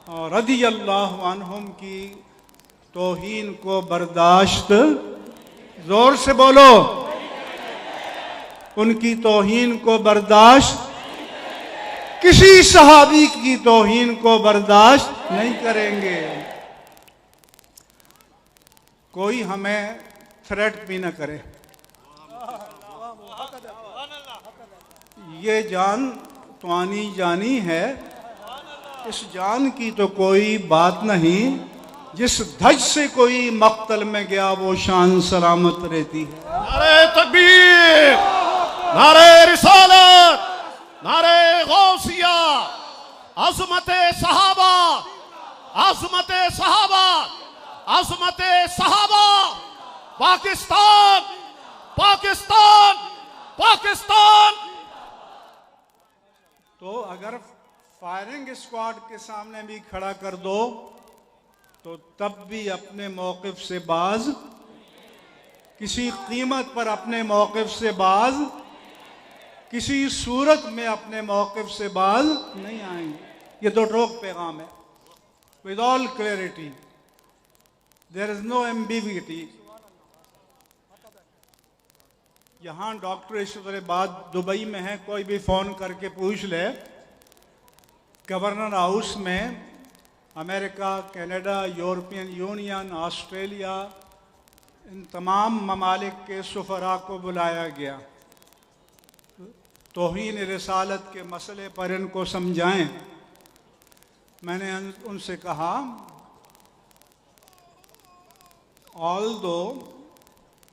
और रदियल्लाहु अन्हुम की तौहीन को बर्दाश्त, जोर से बोलो, उनकी तौहीन को बर्दाश्त, किसी सहाबी की तौहीन को बर्दाश्त नहीं करेंगे। कोई हमें थ्रेट भी न करे। ये जान तो आनी जानी है, इस जान की तो कोई बात नहीं। जिस धज से कोई मक्तल में गया वो शान सलामत रहती है। अरे तकबीर! नारे रिसालत, नारे गौसिया, अज़मत सहाबा, अज़मत सहाबा, अज़मत सहाबा। पाकिस्तान, पाकिस्तान, पाकिस्तान। तो अगर फायरिंग स्क्वाड के सामने भी खड़ा कर दो तो तब भी अपने मौक़िफ़ से बाज, किसी कीमत पर अपने मौक़िफ़ से बाज, किसी सूरत में अपने मौक़िफ़ से बाज नहीं आएंगे। ये दो टोक पैगाम है, with all clarity, there is no ambiguity. यहाँ डॉक्टर इश्क़ाबाद दुबई में है, कोई भी फ़ोन करके पूछ ले, गवर्नर हाउस में America, Canada, European Union, Australia, इन तमाम ममालिक के सुफरा को बुलाया गया। तौहीन रिसालत के मसले पर इनको समझाएं। मैंने उनसे कहा, although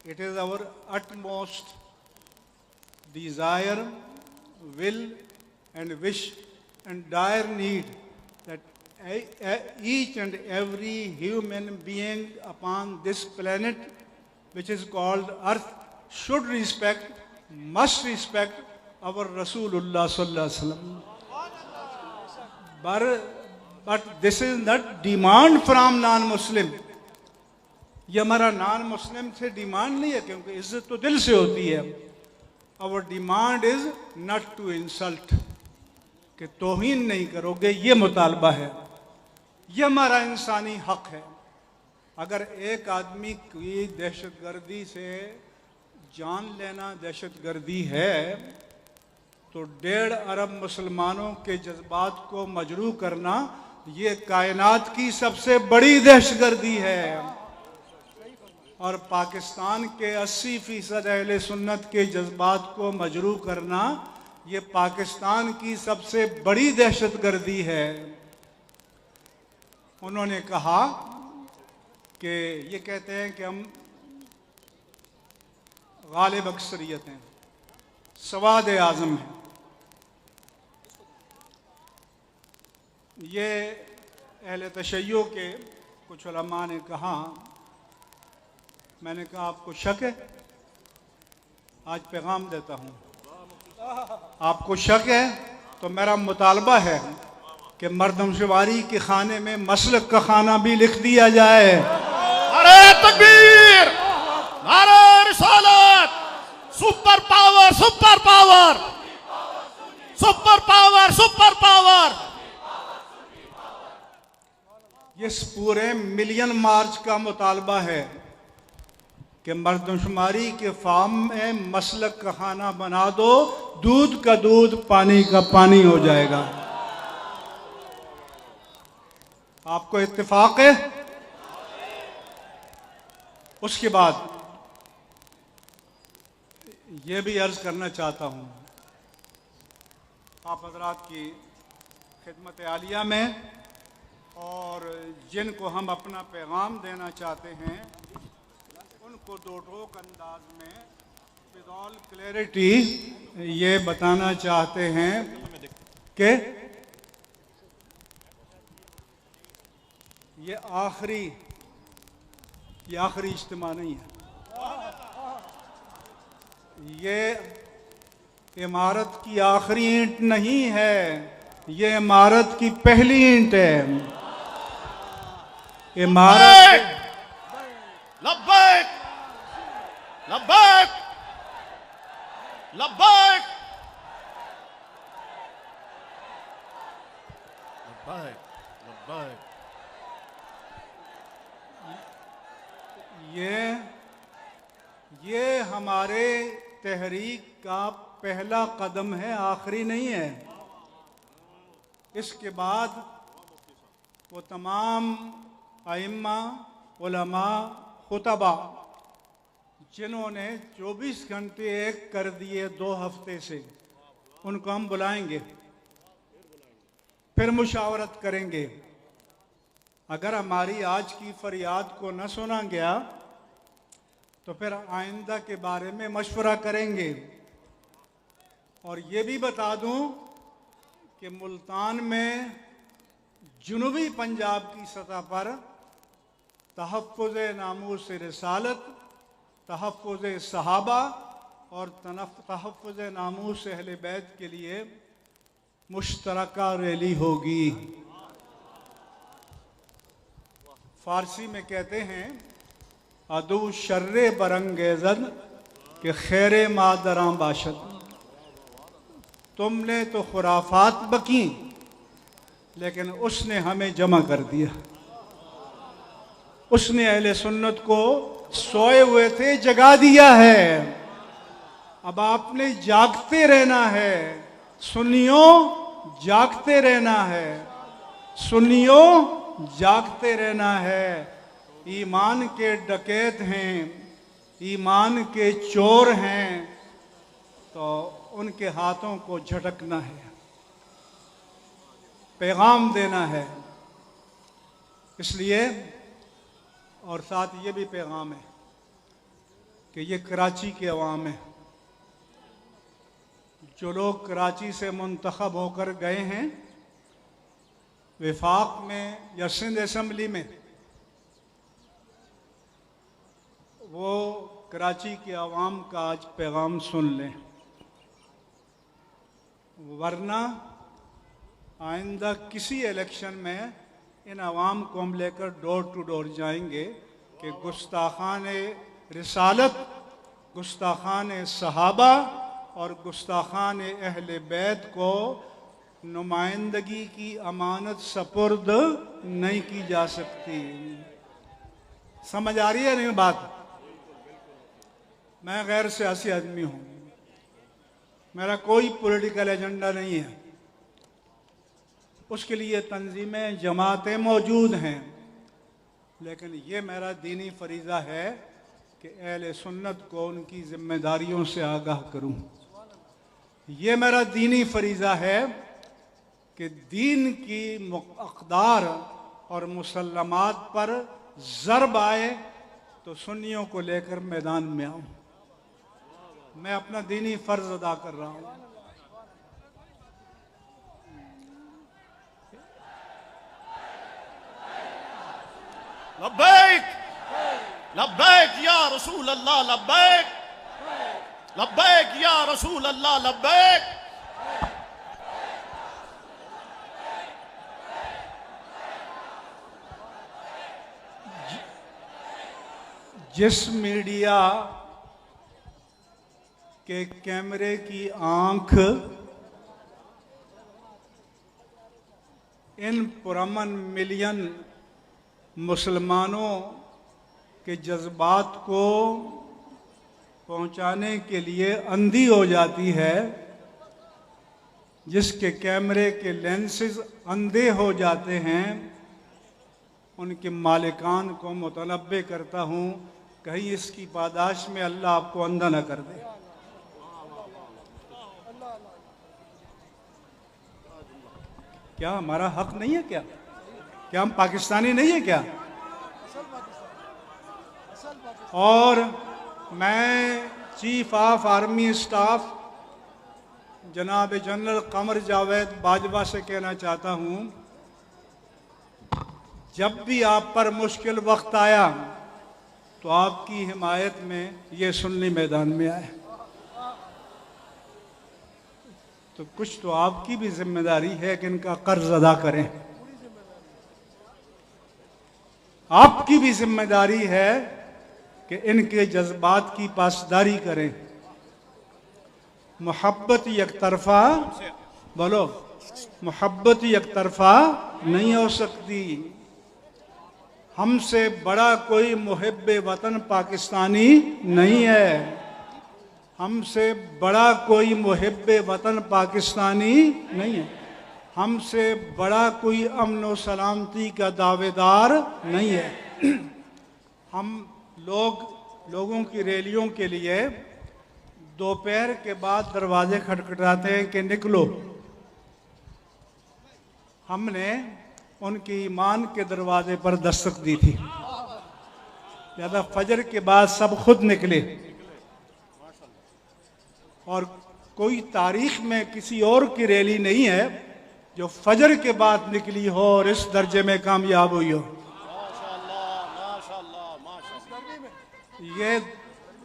it is our utmost desire, will and wish and dire need that each and every human being upon this planet, which is called Earth, should respect, must respect our Rasulullah sallallahu alaihi wasallam. But this is not demand from non-Muslim. ये हमारा non Muslim से demand नहीं है, क्योंकि इज्जत तो दिल से होती है। Our demand is not to insult, कि तौहीन नहीं करोगे, ये मुतालबा है, ये हमारा इंसानी हक है। अगर एक आदमी की दहशतगर्दी से जान लेना दहशतगर्दी है, तो 1.5 अरब मुसलमानों के जज्बात को मजरूह करना ये कायनात की सबसे बड़ी दहशतगर्दी है। और पाकिस्तान के 80% अहले सुन्नत के जज्बात को मजरूह करना ये पाकिस्तान की सबसे बड़ी दहशतगर्दी है। उन्होंने कहा कि ये कहते हैं कि हम गालिब अक्सरियत हैं, सवाद आज़म हैं। ये अहले तशय्यो के कुछ उलमा ने कहा। मैंने कहा, आपको शक है? आज पैगाम देता हूँ, आपको शक है तो मेरा मुतालबा है कि मर्दमशुमारी के खाने में मसलक का खाना भी लिख दिया जाए। अरे तकबीर, नारे रिसालत, super power, super power, super power, super power. ये पूरे मिलियन मार्च का मुतालबा है कि मर्दमशुमारी के फार्म में मसलक का खाना बना दो, दूध का दूध, पानी का पानी हो जाएगा। आपको इत्तेफाक है? उसके बाद ये भी अर्ज करना चाहता हूँ, आप हजरात की खिदमत आलिया में, और जिनको हम अपना पैगाम देना चाहते हैं उनको दो टोक अंदाज में विद ऑल क्लैरिटी ये बताना चाहते हैं कि ये आखिरी इज्तिमा नहीं है। ये इमारत की आखिरी ईंट नहीं है, ये इमारत की पहली ईंट है। इमारत लब्बैक, लब्बैक, लब्बैक, लब्बैक, लब्बैक। ये हमारे तहरीक का पहला कदम है, आखिरी नहीं है। इसके बाद वो तमाम आइम्मा, उलमा, खुतबा जिन्होंने 24 घंटे एक कर दिए 2 हफ्ते से, उनको हम बुलाएंगे, फिर मुशावरत करेंगे। अगर हमारी आज की फरियाद को न सुना गया तो फिर आइंदा के बारे में मशवरा करेंगे। और ये भी बता दूं कि मुल्तान में जुनूबी पंजाब की सतह पर तहफ़्फ़ुज़ नामूस रिसालत, तहफ़्फ़ुज़ सहाबा और तहफ़्फ़ुज़ नामूस अहले बैत के लिए मुश्तरका रैली होगी। फारसी में कहते हैं अदू शर्रे बरंगेज़न के खैरे मादरां बाशत। तुमने तो खुराफात बकी लेकिन उसने हमें जमा कर दिया। उसने अहले सुन्नत को सोए हुए थे जगा दिया है। अब आपने जागते रहना है, सुन्नियों जागते रहना है, सुन्नियों जागते रहना है। ईमान के डकैत हैं, ईमान के चोर हैं, तो उनके हाथों को झटकना है, पैगाम देना है। इसलिए और साथ ये भी पैगाम है कि ये कराची के अवाम है। जो लोग कराची से मुंतखब होकर गए हैं विफाक में या सिंध असम्बली में, वो कराची के अवाम का आज पैगाम सुन लें, वरना आइंदा किसी इलेक्शन में इन अवाम को हम लेकर डोर टू डोर जाएंगे कि गुस्ताखान रिसालत, गुस्ताखान सहाबा और गुस्ताखान अहले बैत को नुमाइंदगी की अमानत सपुर्द नहीं की जा सकती। समझ आ रही है नहीं बात? मैं गैर सियासी आदमी हूँ, मेरा कोई पॉलिटिकल एजेंडा नहीं है। उसके लिए तंजीमें जमातें मौजूद हैं, लेकिन ये मेरा दीनी फरीज़ा है कि अहले सुन्नत को उनकी जिम्मेदारियों से आगाह करूं। ये मेरा दीनी फरीज़ा है कि दीन की अक़दार और मुसल्लमात पर ज़र्ब आए तो सुन्नियों को लेकर मैदान में आऊं। मैं अपना दीनी फ़र्ज़ अदा कर रहा हूं। लब्बैक लब्बैक या रसूल अल्लाह, लब्बैक लब्बैक या रसूल अल्लाह, लब्बैक। जिस मीडिया के कैमरे की आंख इन पुरअमन मिलियन मुसलमानों के जज्बात को पहुंचाने के लिए अंधी हो जाती है, जिसके कैमरे के लेंसेज अंधे हो जाते हैं, उनके मालिकान को मुतनब्बे करता हूं कहीं इसकी पादाश में अल्लाह आपको अंधा न कर दे। क्या हमारा हक नहीं है? क्या हम पाकिस्तानी नहीं है क्या? और मैं चीफ ऑफ आर्मी स्टाफ जनाब जनरल कमर जावेद बाजवा से कहना चाहता हूं, जब भी आप पर मुश्किल वक्त आया तो आपकी हिमायत में ये सुन्नी मैदान में आए। तो कुछ तो आपकी भी जिम्मेदारी है कि इनका कर्ज अदा करें। आपकी भी जिम्मेदारी है कि इनके जज्बात की पासदारी करें। मोहब्बत यकतरफा, बोलो, मोहब्बत यकतरफा नहीं हो सकती। हमसे बड़ा कोई मुहिब्बे वतन पाकिस्तानी नहीं है। हमसे बड़ा कोई मुहिब्बे वतन पाकिस्तानी नहीं है। हमसे बड़ा कोई अमन व सलामती का दावेदार नहीं है। हम लोगों की रैलियों के लिए दोपहर के बाद दरवाजे खटखटाते हैं कि निकलो। हमने उनके ईमान के दरवाजे पर दस्तक दी थी, लिहाजा फजर के बाद सब खुद निकले। और कोई तारीख में किसी और की रैली नहीं है जो फजर के बाद निकली हो और इस दर्जे में कामयाब हुई हो।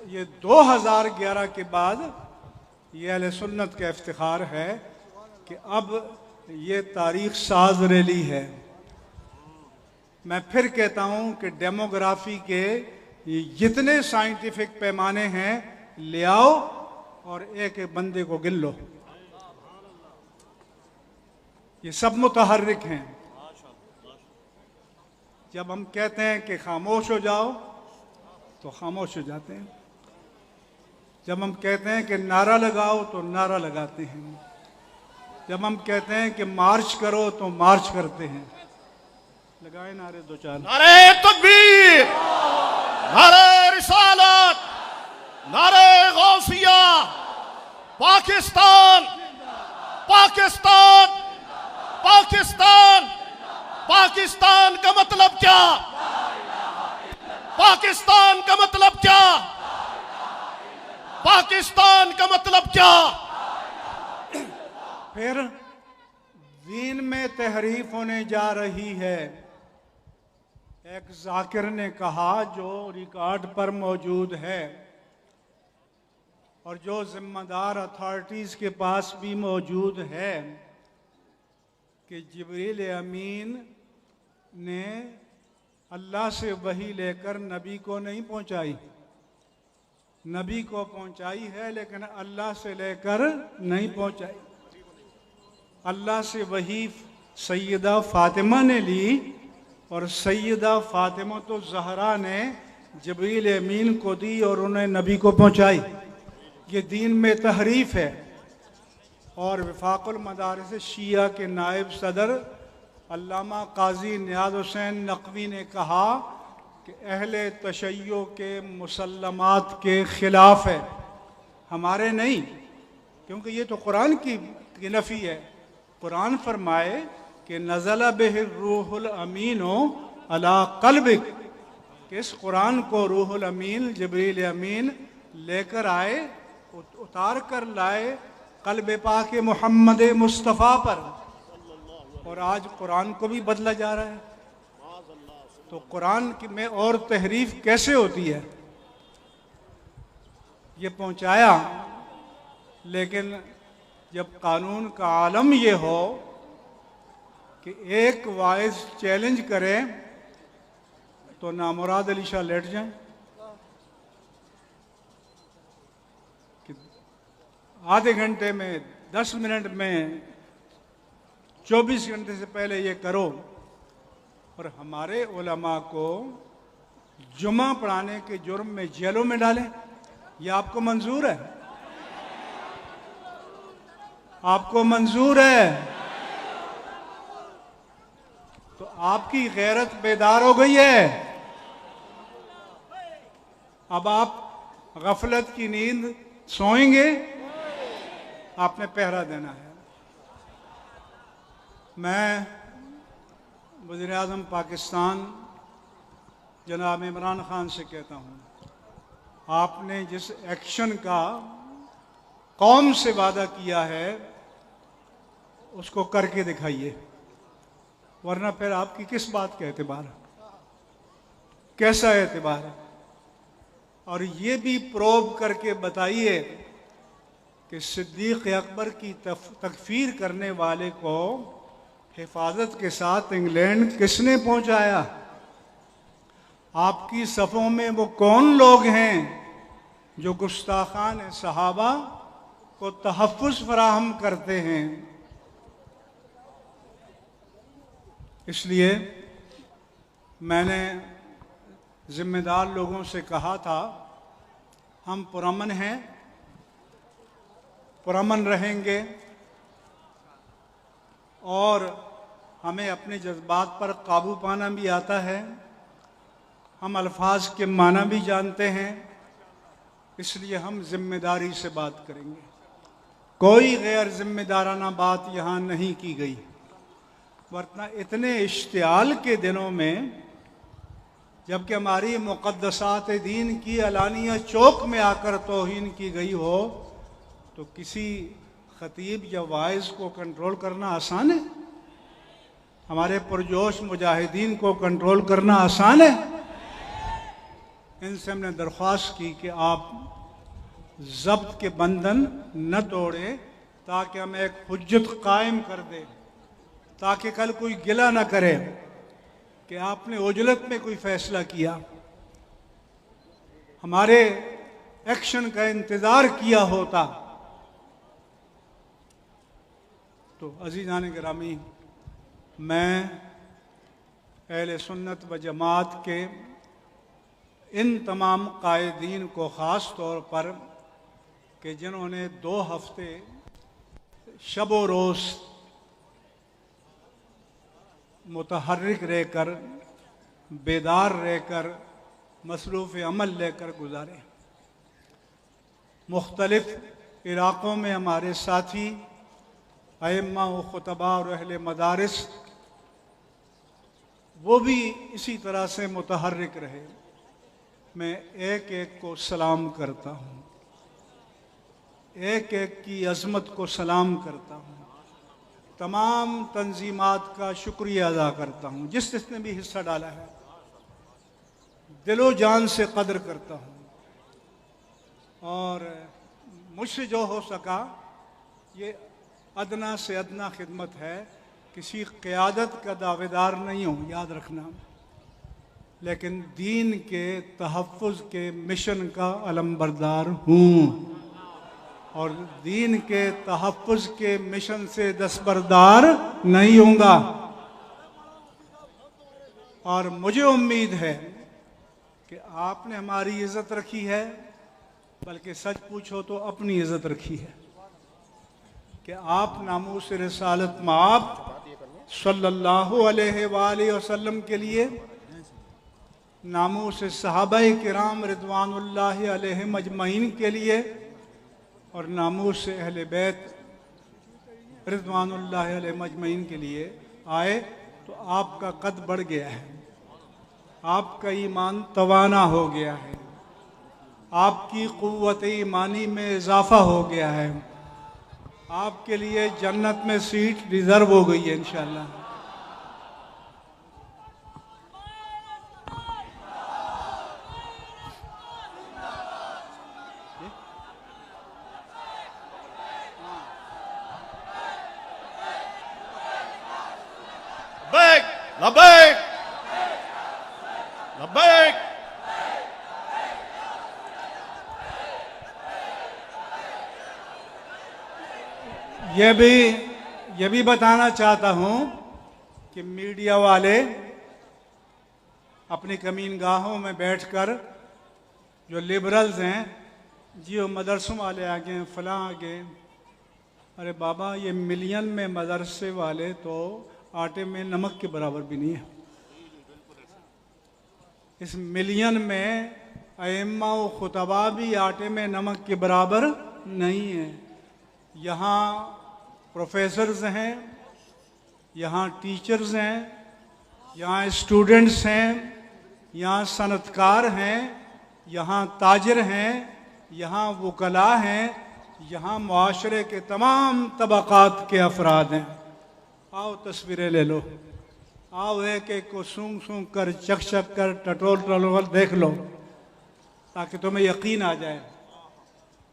ये 2011 के बाद ये अहले सुन्नत का इफ्तिखार है कि अब ये तारीख साज रैली है। मैं फिर कहता हूं कि डेमोग्राफी के ये जितने साइंटिफिक पैमाने हैं ले आओ और एक एक बंदे को गिन लो। ये सब मुतहर्रिक हैं। जब हम कहते हैं कि खामोश हो जाओ तो खामोश हो जाते हैं। जब हम कहते हैं कि नारा लगाओ तो नारा लगाते हैं। जब हम कहते हैं कि मार्च करो तो मार्च करते हैं। लगाए नारे दो चार। नारे तकबीर, नारे रिसालत, नारे गौसिया, पाकिस्तान, पाकिस्तान, पाकिस्तान, पाकिस्तान का मतलब क्या? पाकिस्तान का मतलब क्या? पाकिस्तान का मतलब क्या? फिर दीन में तहरीफ होने जा रही है। एक जाकिर ने कहा जो रिकॉर्ड पर मौजूद है और जो जिम्मेदार अथॉरिटीज़ के पास भी मौजूद है कि जिब्रील अमीन ने अल्लाह से वही लेकर नबी को नहीं पहुंचाई। नबी को पहुंचाई है लेकिन अल्लाह से लेकर नहीं पहुंचाई। अल्लाह से वही सैयदा फातिमा ने ली और सैयदा फातिमा तो ज़हरा ने जिब्रील अमीन को दी और उन्हें नबी को पहुंचाई। ये दीन में तहरीफ है। और वफाकुल मदारिस शिया के नायब सदर अल्लामा काजी नियाज़ हुसैन नकवी ने कहा कि अहले तशय्यो के मुसल्लमात के ख़िलाफ़ है, हमारे नहीं, क्योंकि ये तो कुरान की नफ़ी है। कुरान फरमाए कि नज़ला बिहिर रूहुल अमीनो अला क़ल्बिक, कि इस कुरान को रूहुल अमीन जिब्रील अमीन लेकर आए, उतार कर लाए क़ल्ब पाक मोहम्मद मुस्तफ़ा पर। और आज कुरान को भी बदला जा रहा है। तो कुरान में और तहरीफ कैसे होती है? ये पहुंचाया, लेकिन जब कानून का आलम ये हो कि एक वाइज चैलेंज करें तो नामुराद अली शाह लेट जाएं, कि आधे घंटे में 10 मिनट में 24 घंटे से पहले ये करो और हमारे उलमा को जुमा पढ़ाने के जुर्म में जेलों में डालें। यह आपको मंजूर है? आपको मंजूर है? तो आपकी गैरत बेदार हो गई है। अब आप गफलत की नींद सोएंगे, आपने पहरा देना है। मैं वज़ीर आज़म पाकिस्तान जनाब इमरान खान से कहता हूँ, आपने जिस एक्शन का कौम से वादा किया है उसको करके दिखाइए, वरना फिर आपकी किस बात का एतबार है? कैसा एतबार है? और ये भी प्रोब करके बताइए कि सिद्दीक़ अकबर की तकफीर करने वाले को हिफाजत के साथ इंग्लैंड किसने पहुंचाया? आपकी सफ़ों में वो कौन लोग हैं जो गुस्ताखान सहाबा को तहफ़्फ़ुज़ फराहम करते हैं? इसलिए मैंने ज़िम्मेदार लोगों से कहा था, हम पुरअमन हैं, पुरअमन रहेंगे और हमें अपने जज्बात पर काबू पाना भी आता है। हम अल्फाज के माना भी जानते हैं, इसलिए हम जिम्मेदारी से बात करेंगे। कोई गैर जिम्मेदाराना बात यहाँ नहीं की गई, वरना इतने इश्तियाल के दिनों में जबकि हमारी मुक़द्दसात दीन की अलानिया चौक में आकर तौहीन की गई हो, तो किसी खतीब या वाइज को कंट्रोल करना आसान है? हमारे पुरजोश मुजाहिदीन को कंट्रोल करना आसान है? इनसे हमने दरख्वास्त की कि आप ज़ब्त के बंधन न तोड़े, ताकि हम एक हुज्जत कायम कर दें, ताकि कल कोई गिला न करे कि आपने उजलत में कोई फैसला किया, हमारे एक्शन का इंतज़ार किया होता। तो अज़ीज़ान गिरामी, मैं अहले सुन्नत व जमात के इन तमाम कायदीन को ख़ास तौर पर कि जिन्होंने 2 हफ्ते शब व रोज़ मुतहर्रिक रहकर, बेदार रहकर, मसरूफ़ अमल लेकर गुजारे। मुख्तलिफ़ इलाक़ों में हमारे साथी अइम्मा व खुतबा और अहले मदारिस वो भी इसी तरह से मुतहर्रिक रहे। मैं एक एक को सलाम करता हूँ, एक एक की अज़मत को सलाम करता हूँ, तमाम तंजीमात का शुक्रिया अदा करता हूँ जिसने भी हिस्सा डाला है। दिलो जान से कदर करता हूँ और मुझसे जो हो सका, ये अदना से अदना खिदमत है। किसी क़यादत का दावेदार नहीं हूँ, याद रखना, लेकिन दीन के तहफ़्फ़ुज़ के मिशन का अलमबरदार हूँ और दीन के तहफ़्फ़ुज़ के मिशन से दस्तबरदार नहीं होऊंगा। और मुझे उम्मीद है कि आपने हमारी इज़्ज़त रखी है, बल्कि सच पूछो तो अपनी इज़्ज़त रखी है कि आप नामूस रिसालत माब सल्लल्लाहु अलैहि वसल्लम के लिए, नामूस सहाबाए किराम रिदवानुल्लाहि अलैहिम अजमईन के लिए और नामूस अहले बैत रिदवानुल्लाहि अलैहिम अजमईन के लिए आए, तो आपका कद बढ़ गया है, आपका ईमान तवाना हो गया है, आपकी क़ुव्वत ईमानी में इजाफा हो गया है, आपके लिए जन्नत में सीट रिजर्व हो गई है इंशाअल्लाह। लब्बैक लब्बैक। ये भी बताना चाहता हूं कि मीडिया वाले अपनी कमीनगाहों में बैठकर जो लिबरल्स हैं जी, वो मदरसों वाले आ गए, फलां आ गए। अरे बाबा, ये मिलियन में मदरसे वाले तो आटे में नमक के बराबर भी नहीं है। इस मिलियन में अइम्मा व खुतबा भी आटे में नमक के बराबर नहीं है। यहाँ प्रोफेसर्स हैं, यहाँ टीचर्स हैं, यहाँ स्टूडेंट्स हैं, यहाँ सनतकार हैं, यहाँ ताजिर हैं, यहाँ वकला हैं, यहाँ मुआशरे के तमाम तबक़ात के अफराद हैं। आओ तस्वीरें ले लो, आओ एक एक को सूंघ सूंघ कर, चख चख कर, टटोल टटोल देख लो, ताकि तुम्हें यकीन आ जाए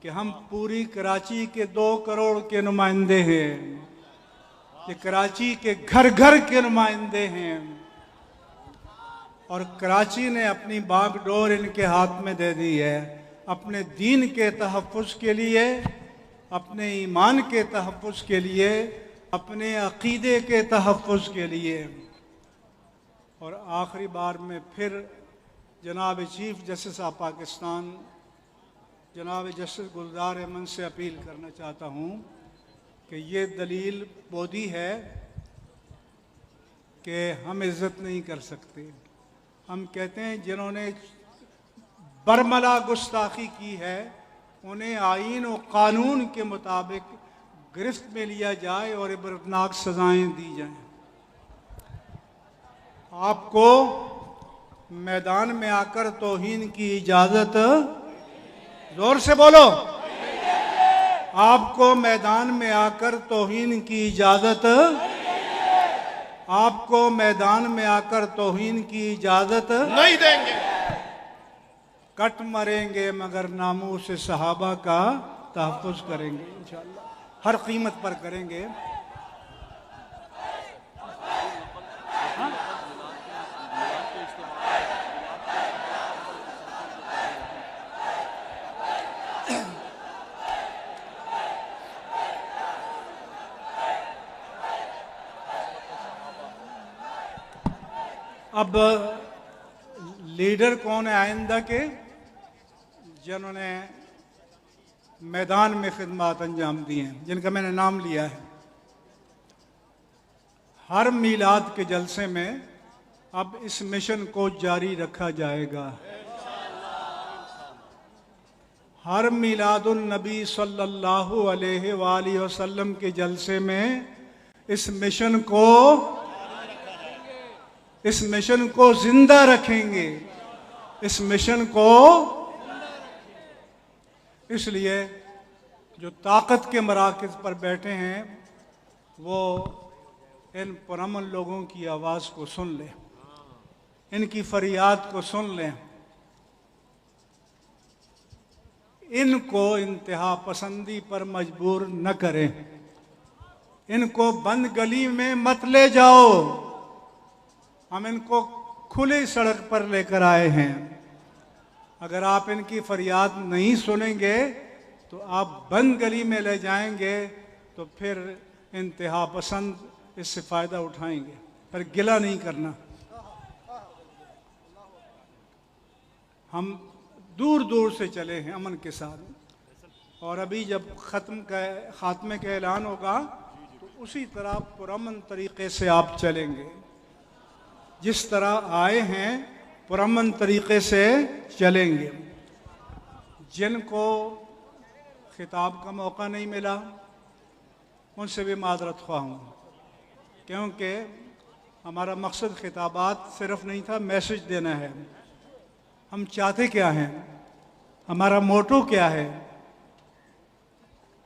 कि हम पूरी कराची के 2 करोड़ के नुमाइंदे हैं, ये कराची के घर घर के नुमाइंदे हैं और कराची ने अपनी बागडोर इनके हाथ में दे दी है, अपने दीन के तहफ़्फ़ुज़ के लिए, अपने ईमान के तहफ़्फ़ुज़ के लिए, अपने अक़ीदे के तहफ़्फ़ुज़ के लिए। और आखिरी बार में फिर जनाब चीफ जस्टिस ऑफ पाकिस्तान जनाब जस्टिस गुलजार अहमद से अपील करना चाहता हूँ कि ये दलील बोधी है कि हम इज़्ज़त नहीं कर सकते। हम कहते हैं जिन्होंने बरमला गुस्ताखी की है उन्हें आईन और कानून के मुताबिक गिरफ्त में लिया जाए और इबरतनाक सजाएं दी जाएं। आपको मैदान में आकर तौहीन की इजाजत, जोर से बोलो, आपको मैदान में आकर तौहीन की इजाजत, आपको मैदान में आकर तौहीन की इजाजत नहीं देंगे। कट मरेंगे मगर नामूस सहाबा का तहफ़्फ़ुज़ करेंगे इंशाअल्लाह, हर कीमत पर करेंगे। अब लीडर कौन है आइंदा के, जिन्होंने मैदान में खिदमत अंजाम दी हैं, जिनका मैंने नाम लिया है। हर मीलाद के जलसे में अब इस मिशन को जारी रखा जाएगा। हर मीलादुन नबी सल्लल्लाहु अलैहि वसल्लम के जलसे में इस मिशन को जिंदा रखेंगे, इस मिशन को। इसलिए जो ताकत के मराकज़ पर बैठे हैं वो इन पुरअमन लोगों की आवाज़ को सुन लें, इनकी फरियाद को सुन लें, इनको इंतहा पसंदी पर मजबूर न करें, इनको बंद गली में मत ले जाओ। हम इनको खुली सड़क पर लेकर आए हैं। अगर आप इनकी फरियाद नहीं सुनेंगे तो आप बंद गली में ले जाएंगे तो फिर इंतहा पसंद इससे फ़ायदा उठाएंगे, पर गिला नहीं करना। हम दूर दूर से चले हैं अमन के साथ, और अभी जब खात्मे का ऐलान होगा तो उसी तरह पुरअमन तरीक़े से आप चलेंगे। जिस तरह आए हैं पुरअमन तरीक़े से चलेंगे। जिनको खिताब का मौका नहीं मिला उनसे भी माजरत ख्वाह हूँ, क्योंकि हमारा मकसद खिताबात सिर्फ नहीं था, मैसेज देना है। हम चाहते क्या हैं, हमारा मोटो क्या है,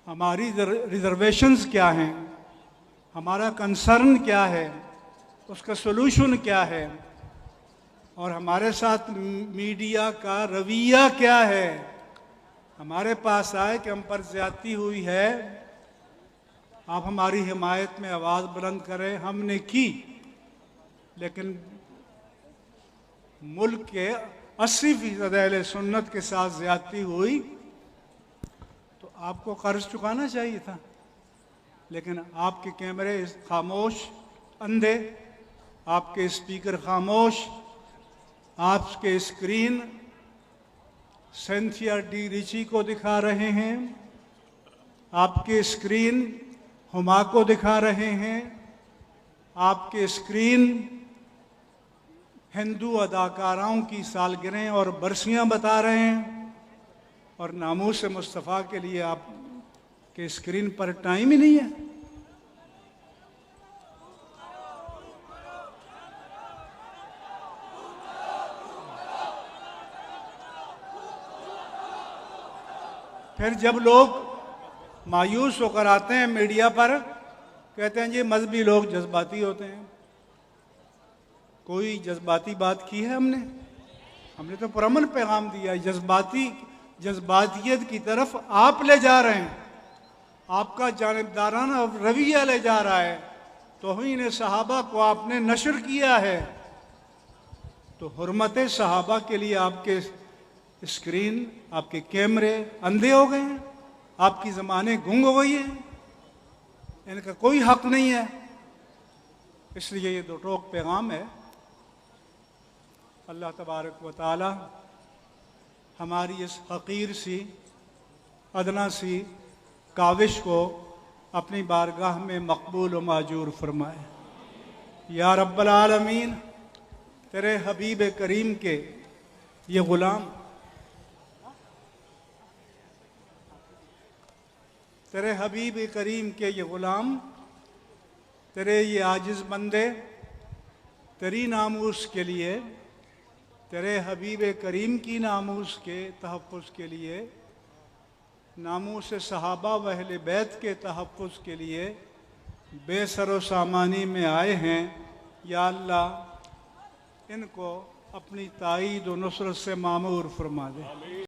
हमारी रिजर्वेशंस क्या हैं, हमारा कंसर्न क्या है, उसका सोल्यूशन क्या है, और हमारे साथ मीडिया का रवैया क्या है। हमारे पास आए कि हम पर ज्यादती हुई है, आप हमारी हिमायत में आवाज़ बुलंद करें, हमने की, लेकिन मुल्क के 80% अहले सुन्नत के साथ ज्यादती हुई तो आपको कर्ज चुकाना चाहिए था। लेकिन आपके कैमरे खामोश, अंधे, आपके स्पीकर खामोश, आपके स्क्रीन सिंथिया डी रिची को दिखा रहे हैं, आपके स्क्रीन हुमा को दिखा रहे हैं, आपके स्क्रीन हिंदू अदाकाराओं की सालगिरह और बरसियां बता रहे हैं, और नामूस मुस्तफ़ा के लिए आपके स्क्रीन पर टाइम ही नहीं है। फिर जब लोग मायूस होकर आते हैं मीडिया पर, कहते हैं जी मजहबी लोग जज्बाती होते हैं। कोई जज्बाती बात की है हमने तो पुरअमन पैगाम दिया। जज्बातियत की तरफ आप ले जा रहे हैं, आपका जानिबदाराना रवैया ले जा रहा है। तौहीन सहाबा को आपने नशर किया है, तो हुर्मत सहाबा के लिए आपके स्क्रीन, आपके कैमरे अंधे हो गए हैं, आपकी ज़बानें गूंग हो गई हैं, इनका कोई हक नहीं है। इसलिए ये दो टोक पैगाम है। अल्लाह तबारक व तआला हमारी इस हकीर सी अदना सी काविश को अपनी बारगाह में मकबूल व माजूर फरमाए। या रब्बल आलमीन, तेरे हबीब करीम के ये ग़ुलाम, तेरे हबीब करीम के ये ग़ुलाम, तेरे ये आजिज़ बंदे तेरी नामूस के लिए, तेरे हबीब करीम की नामूस के तहफ़्फ़ुज़ के लिए नामूस सहाबा व अहले बैत के तहफ़्फ़ुज़ के लिए बेसरो सामानी में आए हैं। या अल्लाह इनको अपनी ताईद व नुसरत से मामूर फरमा दे।